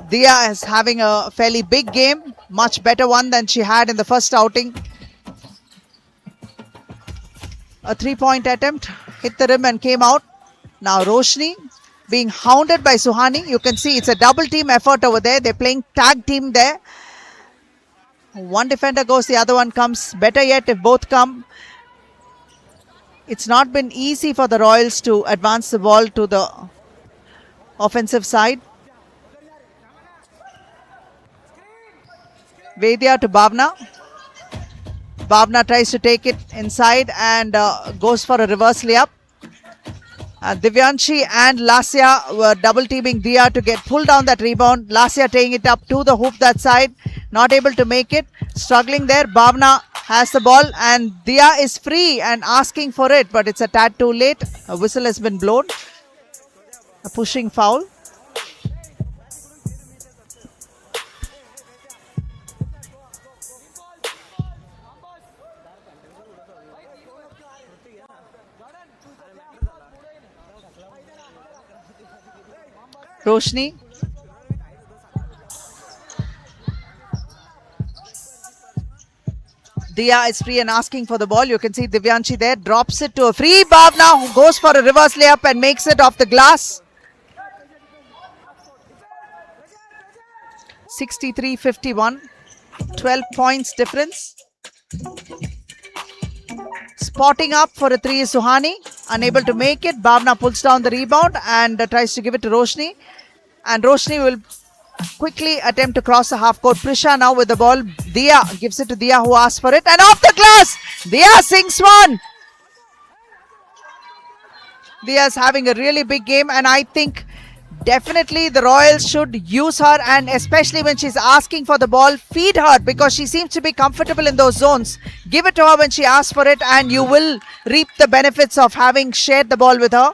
Dia is having a fairly big game, much better one than she had in the first outing. A 3-point attempt, hit the rim and came out. Now Roshni being hounded by Suhani. You can see it's a double team effort over there. They're playing tag team there. One defender goes, the other one comes. Better yet if both come. It's not been easy for the Royals to advance the ball to the offensive side. Vedya to Bhavna. Bhavna tries to take it inside and goes for a reverse layup. Divyanshi and Lasya were double teaming Dia to get pulled down that rebound. Lasya taking it up to the hoop that side. Not able to make it. Struggling there. Bhavna has the ball and Dia is free and asking for it, but it's a tad too late. A whistle has been blown. A pushing foul. Roshni. Dia is free and asking for the ball. You can see Divyanshi there, drops it to a free. Bhavna who goes for a reverse layup and makes it off the glass. 63-51, 12 points difference. Spotting up for a three is Suhani, unable to make it. Bhavna pulls down the rebound and tries to give it to Roshni. And Roshni will quickly attempt to cross the half court. Prisha now with the ball. Dia gives it to Dia who asks for it. And off the glass, Dia sinks one. Dia's having a really big game, and I think definitely the Royals should use her, and especially when she's asking for the ball, feed her because she seems to be comfortable in those zones. Give it to her when she asks for it and you will reap the benefits of having shared the ball with her.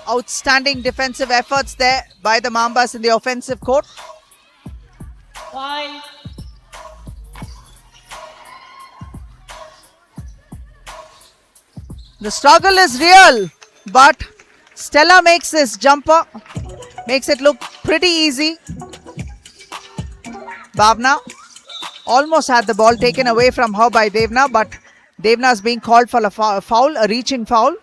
Outstanding defensive efforts there by the Mambas in the offensive court. 5. The struggle is real, but Stella makes this jumper, makes it look pretty easy. Bhavna almost had the ball taken away from her by Devna, but Devna is being called for a foul, a reaching foul.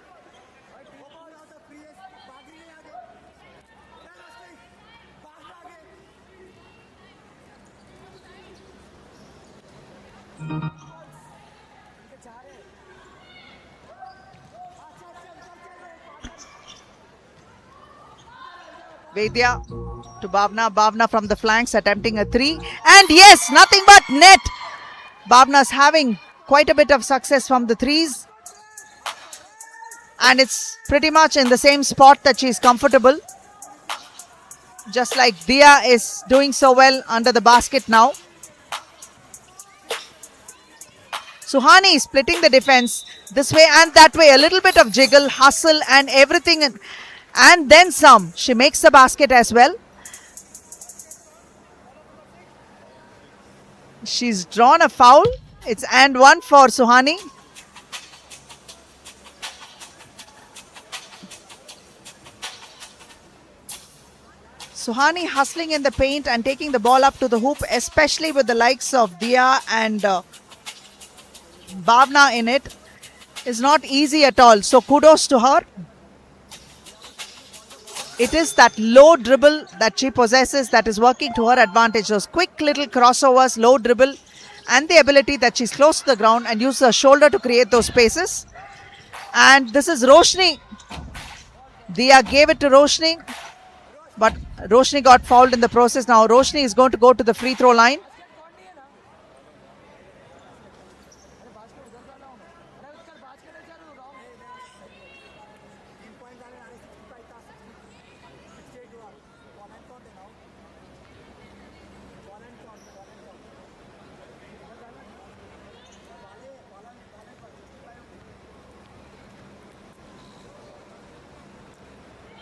Vedya to Bhavna. Bhavna from the flanks attempting a three. And yes, nothing but net. Bhavna's having quite a bit of success from the threes. And it's pretty much in the same spot that she's comfortable. Just like Dia is doing so well under the basket now. Suhani is splitting the defense this way and that way. A little bit of jiggle, hustle and everything. And then some. She makes the basket as well. She's drawn a foul. It's and one for Suhani. Suhani hustling in the paint and taking the ball up to the hoop, especially with the likes of Dia and Bhavna in it, is not easy at all. So kudos to her. It is that low dribble that she possesses that is working to her advantage. Those quick little crossovers, low dribble, and the ability that she's close to the ground and uses her shoulder to create those spaces. And this is Roshni. Dia gave it to Roshni, but Roshni got fouled in the process. Now Roshni is going to go to the free throw line.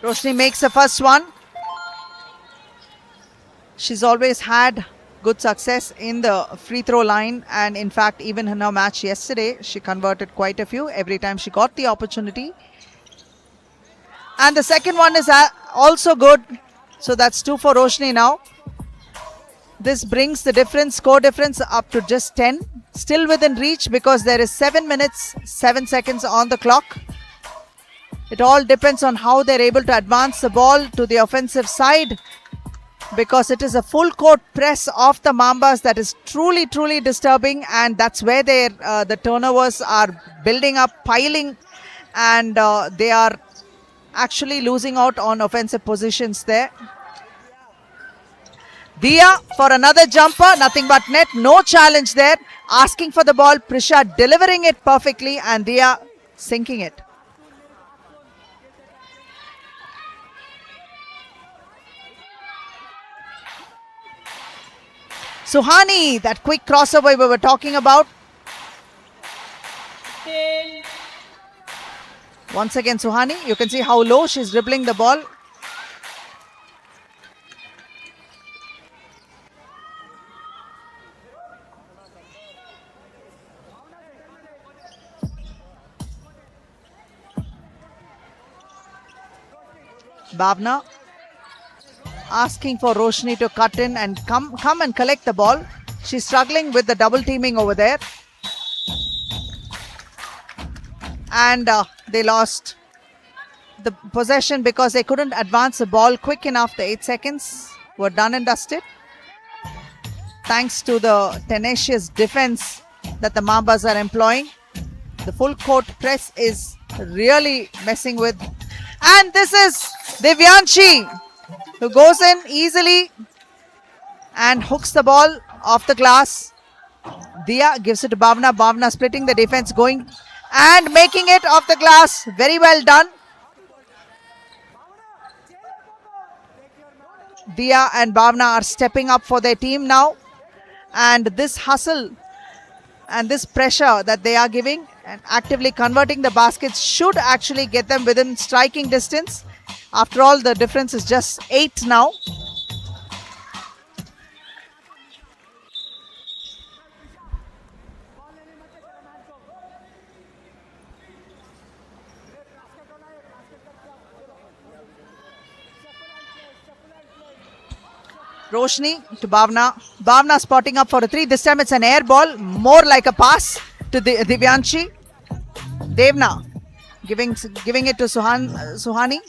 Roshni makes the first one. She's always had good success in the free throw line, and in fact even in her match yesterday she converted quite a few every time she got the opportunity. And the second one is also good. So that's 2 for Roshni now. This brings the difference, score difference up to just 10. Still within reach because there is 7 minutes, 7 seconds on the clock. It all depends on how they're able to advance the ball to the offensive side, because it is a full court press of the Mambas that is truly, truly disturbing, and that's where the turnovers are building up, piling, and they are actually losing out on offensive positions there. Dia for another jumper, nothing but net, no challenge there. Asking for the ball, Prisha delivering it perfectly, and Dia sinking it. Suhani, that quick crossover we were talking about. 10. Once again Suhani, you can see how low she's dribbling the ball. Bhavna asking for Roshni to cut in and come and collect the ball. She's struggling with the double teaming over there. And they lost the possession because they couldn't advance the ball quick enough. The 8 seconds were done and dusted. Thanks to the tenacious defense that the Mambas are employing. The full court press is really messing with. And this is Divyanshi, who goes in easily and hooks the ball off the glass. Dia gives it to Bhavna. Bhavna splitting the defense, going and making it off the glass. Very well done. Dia and Bhavna are stepping up for their team now. And this hustle and this pressure that they are giving and actively converting the baskets should actually get them within striking distance. After all, the difference is just 8 now. Roshni to Bhavna. Bhavna spotting up for a 3. This time it's an air ball, more like a pass to Divyanshi. Devna giving it to Suhani.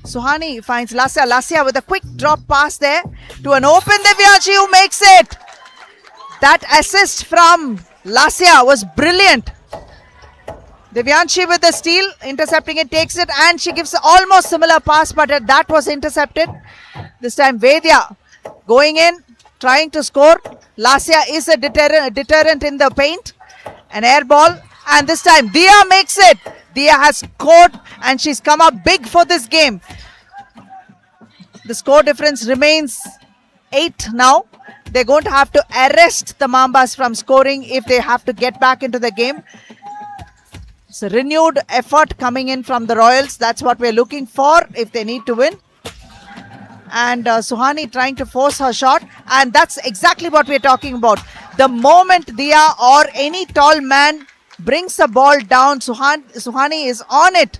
Suhani finds Lasya. Lasya with a quick drop pass there to an open Divyanshi, who makes it. That assist from Lasya was brilliant. Divyanshi with the steal, intercepting it, takes it, and she gives almost similar pass, but that was intercepted. This time Vedya going in, trying to score. Lasya is a deterrent in the paint. An air ball, and this time Dia makes it. Dia has scored and she's come up big for this game. The score difference remains 8 now. They're going to have to arrest the Mambas from scoring if they have to get back into the game. It's a renewed effort coming in from the Royals. That's what we're looking for if they need to win. And Suhani trying to force her shot, and that's exactly what we're talking about. The moment Dia or any tall man brings the ball down, Suhani is on it.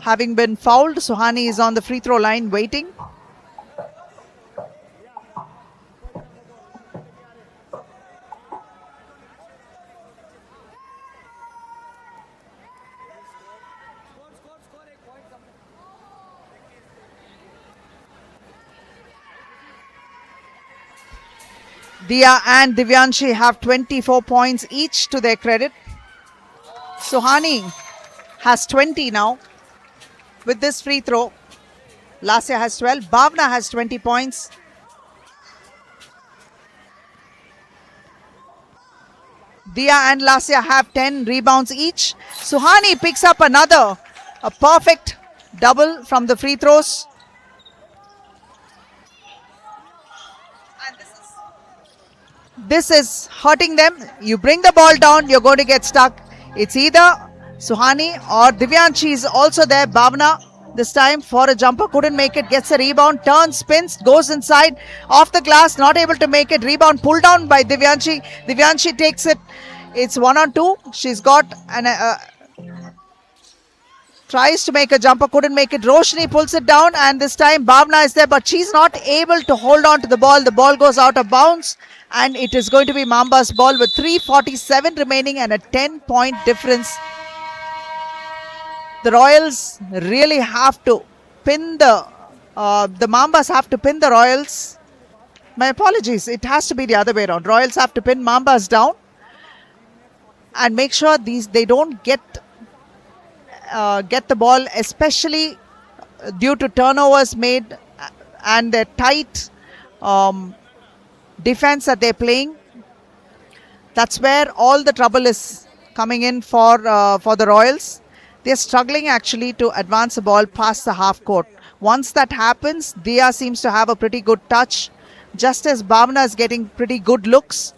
Having been fouled, Suhani is on the free throw line waiting. Dia and Divyanshi have 24 points each to their credit. Suhani has 20 now with this free throw. Lasya has 12. Bhavna has 20 points. Dia and Lasya have 10 rebounds each. Suhani picks up a perfect double from the free throws. This is hurting them. You bring the ball down, you're going to get stuck. It's either Suhani or Divyanshi is also there. Bhavna this time for a jumper, couldn't make it, gets a rebound, turns, spins, goes inside, off the glass, not able to make it. Rebound pulled down by Divyanshi. Divyanshi takes it. It's 1-on-2. She's got tries to make a jumper, couldn't make it. Roshni pulls it down, and this time Bhavna is there, but she's not able to hold on to the ball. The ball goes out of bounds, and it is going to be Mamba's ball with 3:47 remaining and a 10-point difference. The Royals really have to pin the Mambas have to pin the Royals. My apologies, it has to be the other way around. Royals have to pin Mambas down and make sure they don't get the ball, especially due to turnovers made and the tight defense that they're playing. That's where all the trouble is coming in for the Royals. They're struggling actually to advance the ball past the half court. Once that happens, Dia seems to have a pretty good touch, just as Bhavna is getting pretty good looks.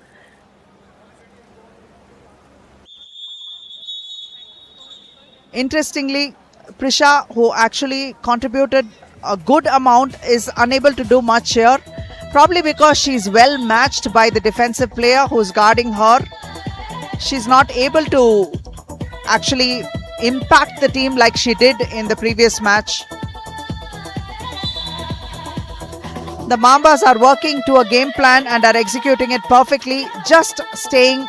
Interestingly, Prisha, who actually contributed a good amount, is unable to do much here. Probably because she's well matched by the defensive player who's guarding her. She's not able to actually impact the team like she did in the previous match. The Mambas are working to a game plan and are executing it perfectly, just staying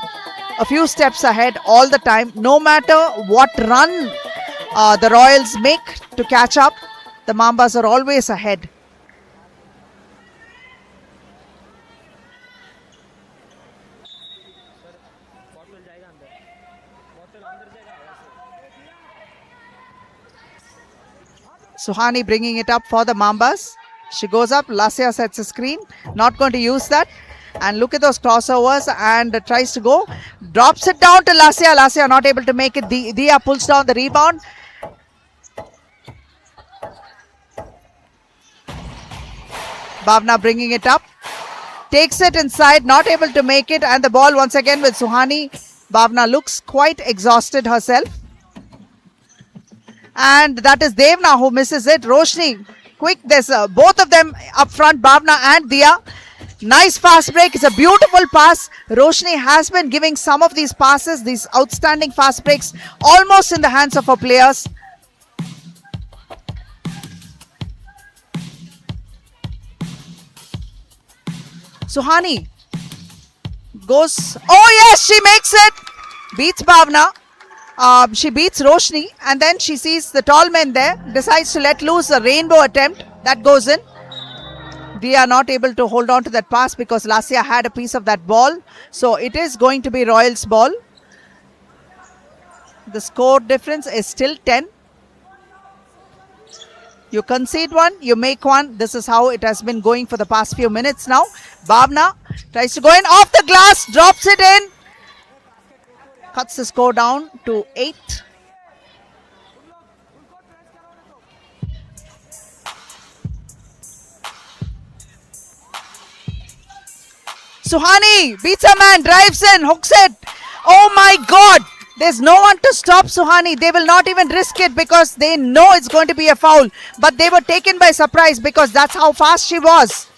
a few steps ahead all the time. No matter what run the Royals make to catch up, the Mambas are always ahead. Suhani bringing it up for the Mambas. She goes up, Lasya sets a screen, not going to use that. And look at those crossovers and tries to go. Drops it down to Lasya. Lasya not able to make it. Dia pulls down the rebound. Bhavna bringing it up. Takes it inside, not able to make it. And the ball once again with Suhani. Bhavna looks quite exhausted herself. And that is Devna who misses it. Roshni, quick, there's both of them up front, Bhavna and Dia. Nice fast break. It's a beautiful pass. Roshni has been giving some of these passes, these outstanding fast breaks, almost in the hands of her players. Suhani goes, oh yes, she makes it. Beats Bhavna. She beats Roshni, and then she sees the tall man there, decides to let loose a rainbow attempt. That goes in. We are not able to hold on to that pass because Lasya had a piece of that ball. So it is going to be Royals' ball. The score difference is still 10. You concede one, you make one. This is how it has been going for the past few minutes now. Bhavna tries to go in off the glass, drops it in. Cuts the score down to 8. Suhani beats a man, drives in, hooks it. Oh my God! There's no one to stop Suhani. They will not even risk it because they know it's going to be a foul. But they were taken by surprise because that's how fast she was.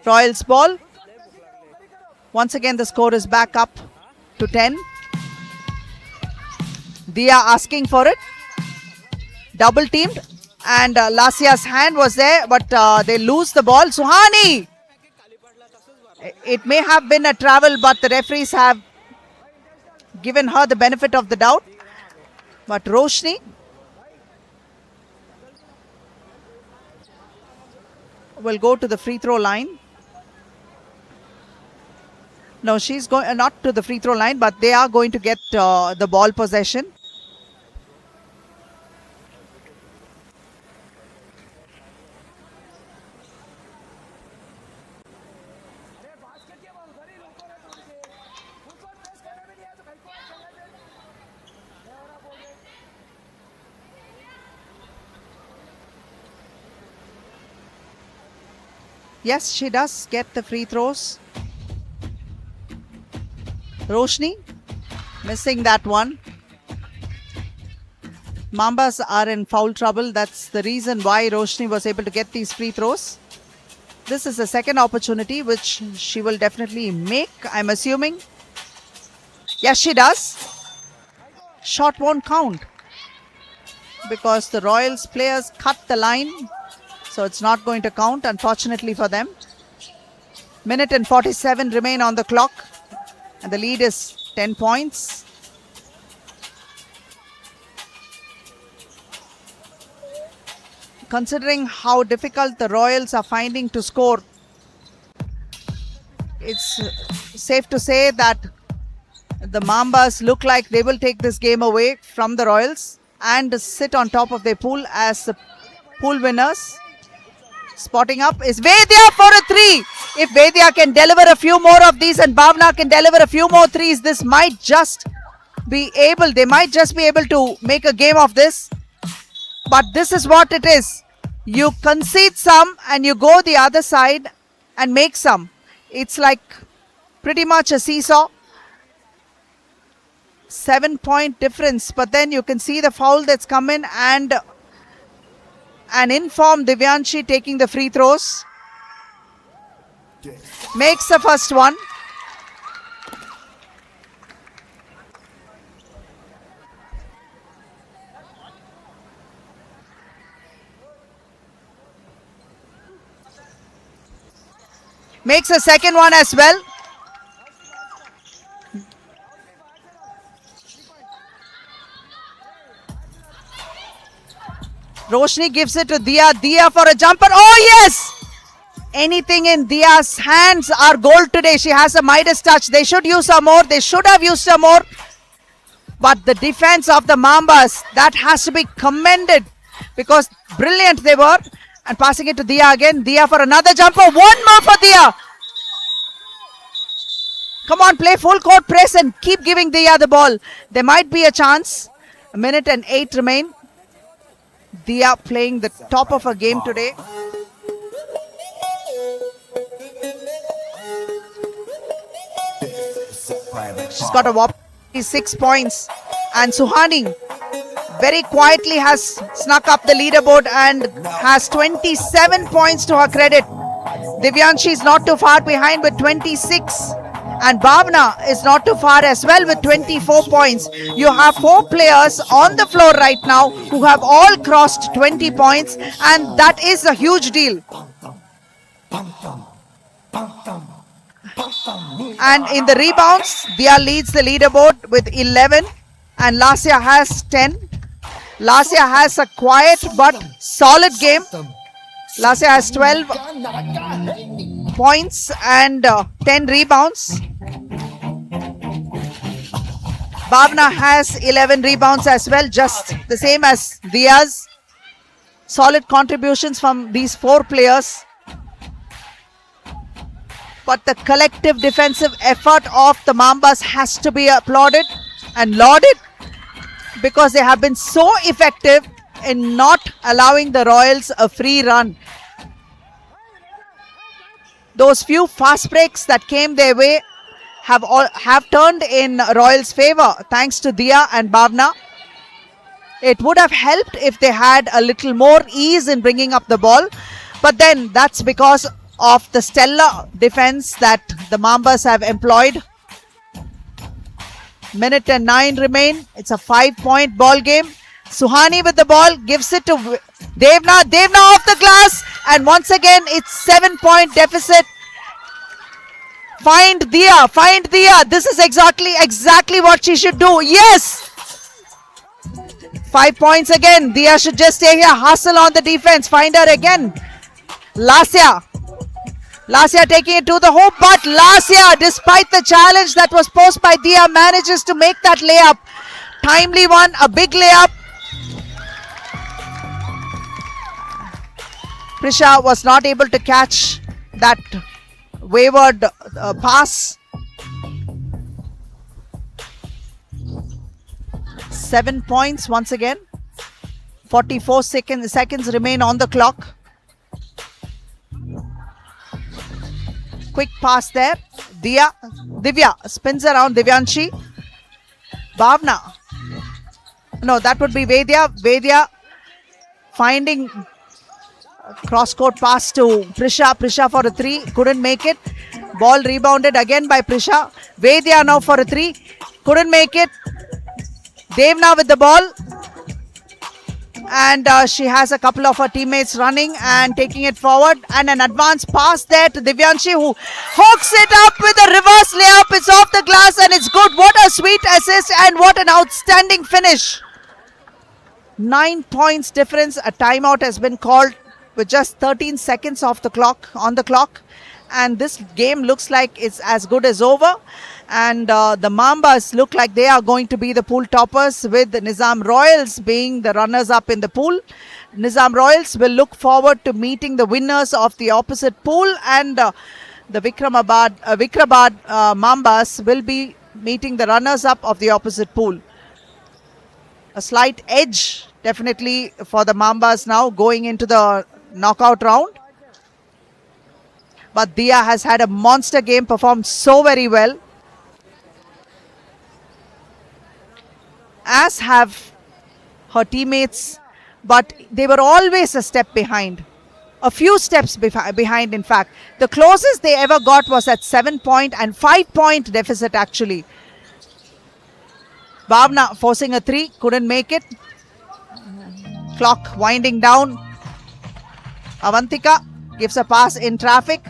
Royals ball. Once again, the score is back up to 10. Dia asking for it. Double teamed. And Lasya's hand was there, but they lose the ball. Suhani! It may have been a travel, but the referees have given her the benefit of the doubt. But Roshni will go to the free throw line. No, she's going not to the free throw line, but they are going to get the ball possession. Yes, she does get the free throws. Roshni missing that one. Mambas are in foul trouble. That's the reason why Roshni was able to get these free throws. This is the second opportunity which she will definitely make, I'm assuming. Yes, she does. Shot won't count because the Royals players cut the line. So it's not going to count, unfortunately for them. Minute and 47 remain on the clock. And the lead is 10 points. Considering how difficult the Royals are finding to score, it's safe to say that the Mambas look like they will take this game away from the Royals and sit on top of their pool as the pool winners. Spotting up is Vedya for a 3. If Vedya can deliver a few more of these and Bhavna can deliver a few more threes, this might just be able, they might just be able to make a game of this. But this is what it is. You concede some and you go the other side and make some. It's like pretty much a seesaw. 7-point difference, but then you can see the foul that's come in and an informed Divyanshi taking the free throws. Makes the first one. Makes a second one as well. Roshni gives it to Dia. Dia for a jumper. Oh yes! Anything in Dia's hands are gold today. She has a Midas touch. They should use her more. They should have used her more. But the defense of the Mambas, that has to be commended because brilliant they were. And passing it to Dia again. Dia for another jumper. One more for Dia. Come on, play full court press and keep giving Dia the ball. There might be a chance. 1:08 remain. Dia playing the top of her game today. She's got a whopping 6 points. And Suhani very quietly has snuck up the leaderboard and has 27 points to her credit. Divyanshi is not too far behind with 26. And Bhavna is not too far as well with 24 points. You have 4 players on the floor right now who have all crossed 20 points, and that is a huge deal. And in the rebounds, Dia leads the leaderboard with 11 and Lasya has 10. Lasya has a quiet but solid game. Lasya has 12 points and 10 rebounds. Bhavna has 11 rebounds as well, just the same as Dia's. Solid contributions from these 4 players. But the collective defensive effort of the Mambas has to be applauded and lauded because they have been so effective in not allowing the Royals a free run. Those few fast breaks that came their way have turned in Royals' favor thanks to Dia and Bhavna. It would have helped if they had a little more ease in bringing up the ball, but then that's because of the stellar defense that the Mambas have employed. 1:09 remain. It's a 5-point ball game. Suhani with the ball gives it to Devna. Devna off the glass, and once again it's 7-point deficit. Find Dia, find Dia. This is exactly what she should do. Yes! 5 points again. Dia should just stay here. Hustle on the defense. Find her again. Lasya. Lasya taking it to the hoop, but Lasya, despite the challenge that was posed by Dia, manages to make that layup. Timely one, a big layup. Prisha was not able to catch that wayward pass. 7 points once again. 44 seconds remain on the clock. Quick pass there. Divya spins around Divyanshi. Bhavna. No, that would be Vedya. Vedya finding cross-court pass to Prisha. Prisha for a 3. Couldn't make it. Ball rebounded again by Prisha. Vedya now for a 3. Couldn't make it. Devna with the ball. And she has a couple of her teammates running and taking it forward. And an advanced pass there to Divyanshi, who hooks it up with a reverse layup. It's off the glass and it's good. What a sweet assist and what an outstanding finish. 9 points difference. A timeout has been called with just 13 seconds on the clock. And this game looks like it's as good as over. And the Mambas look like they are going to be the pool toppers, with Nizam Royals being the runners-up in the pool. Nizam Royals will look forward to meeting the winners of the opposite pool, and the Vikarabad Mambas will be meeting the runners-up of the opposite pool. A slight edge definitely for the Mambas now going into the knockout round. But Dia has had a monster game, performed so very well. as have her teammates, but they were always a step behind. A few steps behind, in fact. The closest they ever got was at 7-point and 5-point deficit, actually. Bhavna forcing a 3, couldn't make it. Clock winding down. Avantika gives a pass in traffic.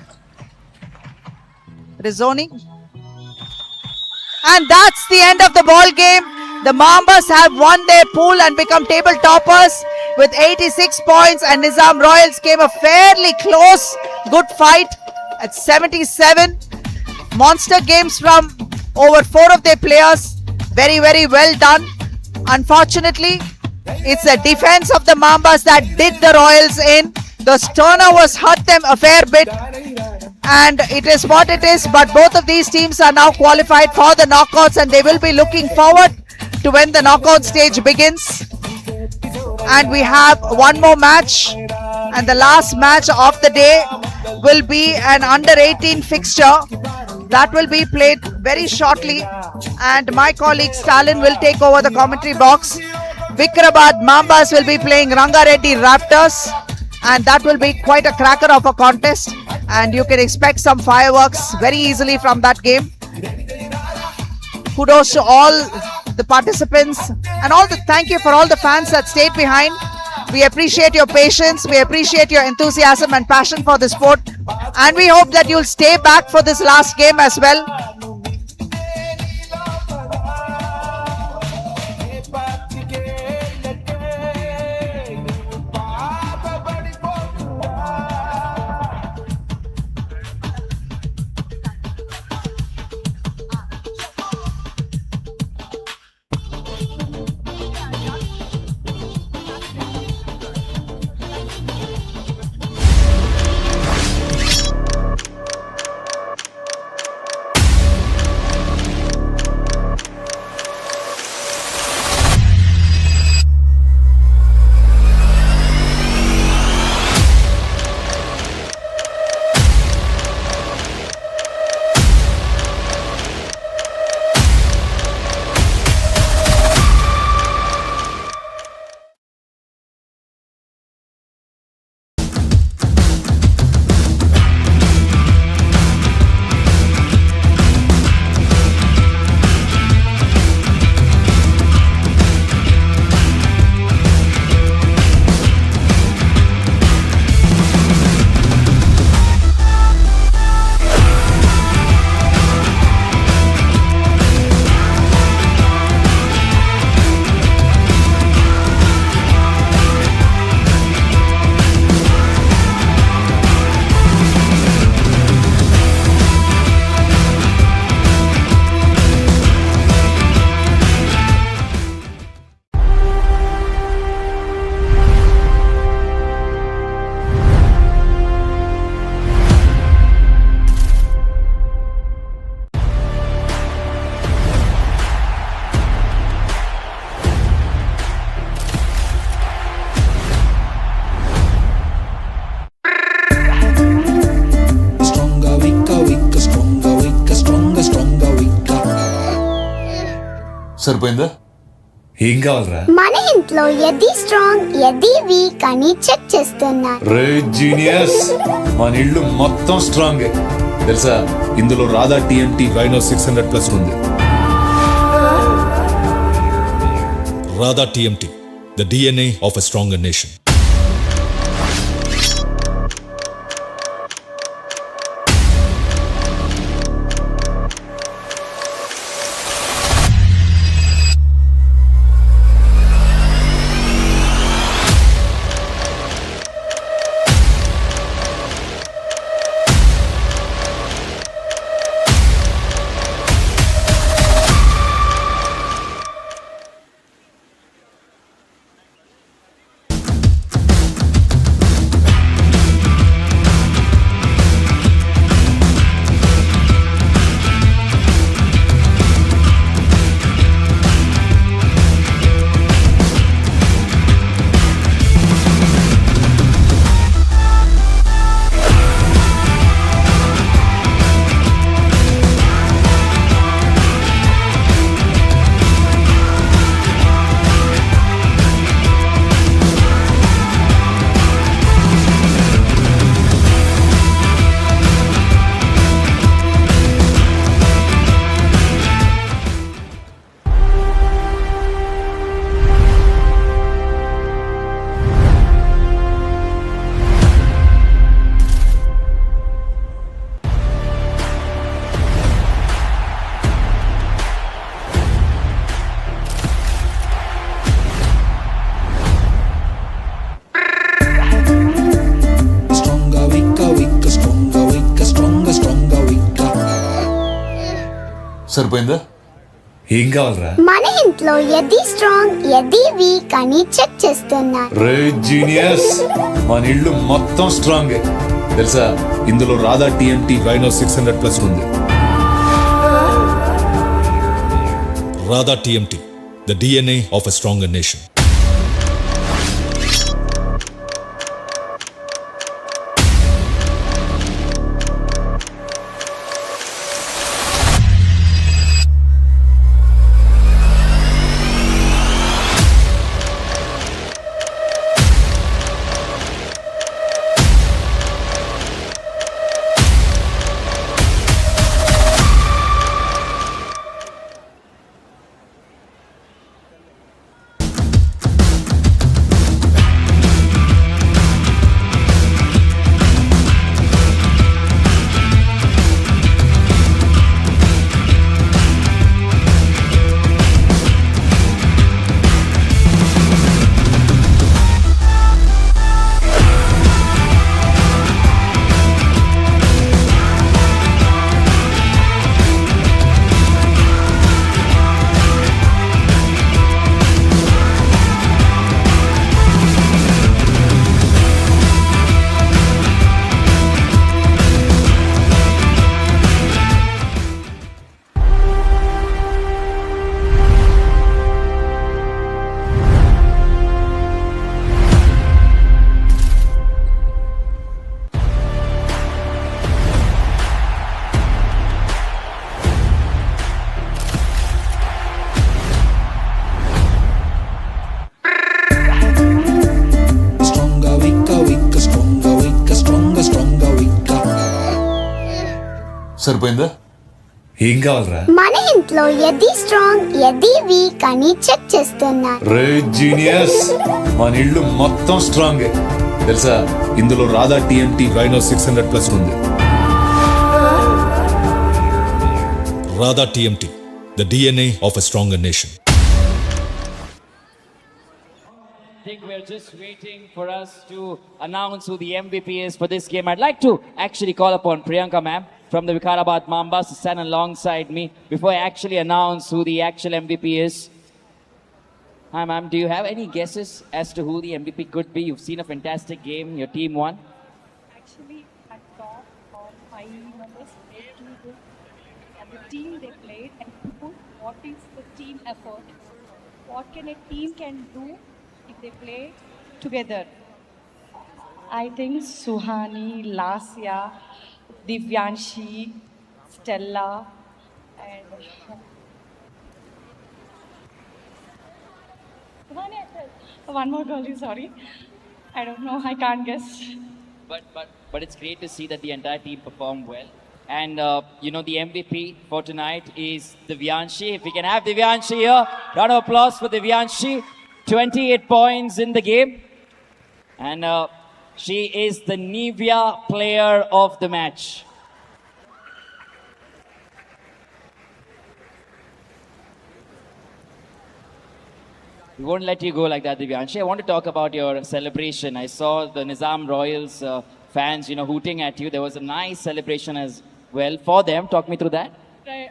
Rizzoni. And that's the end of the ball game. The Mambas have won their pool and become table toppers with 86 points, and Nizam Royals came a fairly close, good fight at 77. Monster games from over 4 of their players. Very, very well done. Unfortunately, it's the defense of the Mambas that did the Royals in. The turnovers hurt them a fair bit, and it is what it is. But both of these teams are now qualified for the knockouts, and they will be looking forward to when the knockout stage begins. And we have one more match, and the last match of the day will be an under-18 fixture that will be played very shortly, and my colleague Stalin will take over the commentary box. VIKARABAD Mambas will be playing Rangareddy Raptors, and that will be quite a cracker of a contest, and you can expect some fireworks very easily from that game. Kudos to all the participants, and thank you for all the fans that stayed behind. We appreciate your patience, we appreciate your enthusiasm and passion for the sport, and we hope that you'll stay back for this last game as well. సరిపోయిందా? ఏం కావాలరా? మన ఇంట్లో ఎది strong ఎది week అని check చేస్తున్నా. రే genius, మన ఇల్లు మొత్తం స్ట్రాంగ్ తెలుసా? ఇందులో రాధా టీఎంటీ వైనో 600+ ఉంది. Radha TMT, the DNA of a stronger nation. సరిపోయిందా? ఏం కావాలరా? మన ఇంట్లో ఏది స్ట్రాంగ్ ఏది వీక్ అని చెక్ చేస్తున్నా. రే జీనియస్, మన ఇల్లు మొత్తం స్ట్రాంగ్ తెలుసా? ఇందులో రాధా టీఎంటీ వైనో 600+ ఉంది. Radha TMT, the DNA of a stronger nation. సరిపోయిందా? ఏం కావాలరా? మన ఇంట్లో ఏది స్ట్రాంగ్ ఏది వీక్ అని చెక్ చేస్తున్నా. రే జీనియస్, మన ఇల్లు మొత్తం స్ట్రాంగ్ తెలుసా? ఇందులో రాధా టీఎంటీ వైనో 600+ ఉంది. Radha TMT, the DNA of a stronger nation. I think we're just waiting for us to announce who the MVP is for this game. I'd like to actually call upon Priyanka ma'am from the VIKARABAD Mambas to stand alongside me before I actually announce who the actual MVP is. Hi ma'am, do you have any guesses as to who the MVP could be? You've seen a fantastic game, your team won. Actually, at top, all 5 members played too good. And the team they played, and what is the team effort? What can a team can do if they play together? I think Suhani, Lasya, Divyanshi, Stella, and Suhani, one more girl, sorry. I don't know, I can't guess. But it's great to see that the entire team performed well. And the MVP for tonight is Divyanshi. If we can have Divyanshi here, round of applause for Divyanshi. 28 points in the game. And she is the Nivea player of the match. We won't let you go like that, Divyanshi. I want to talk about your celebration. I saw the Nizam Royals fans, hooting at you. There was a nice celebration as well for them. Talk me through that. Right,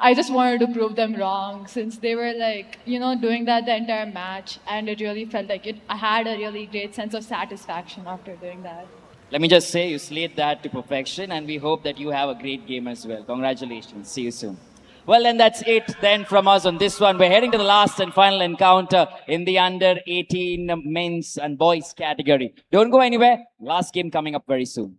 I just wanted to prove them wrong since they were doing that the entire match, and it really felt like I had a really great sense of satisfaction after doing that. Let me just say, you slayed that to perfection, and we hope that you have a great game as well. Congratulations. See you soon. Well, then that's it then from us on this one. We're heading to the last and final encounter in the under 18 men's and boys category. Don't go anywhere. Last game coming up very soon.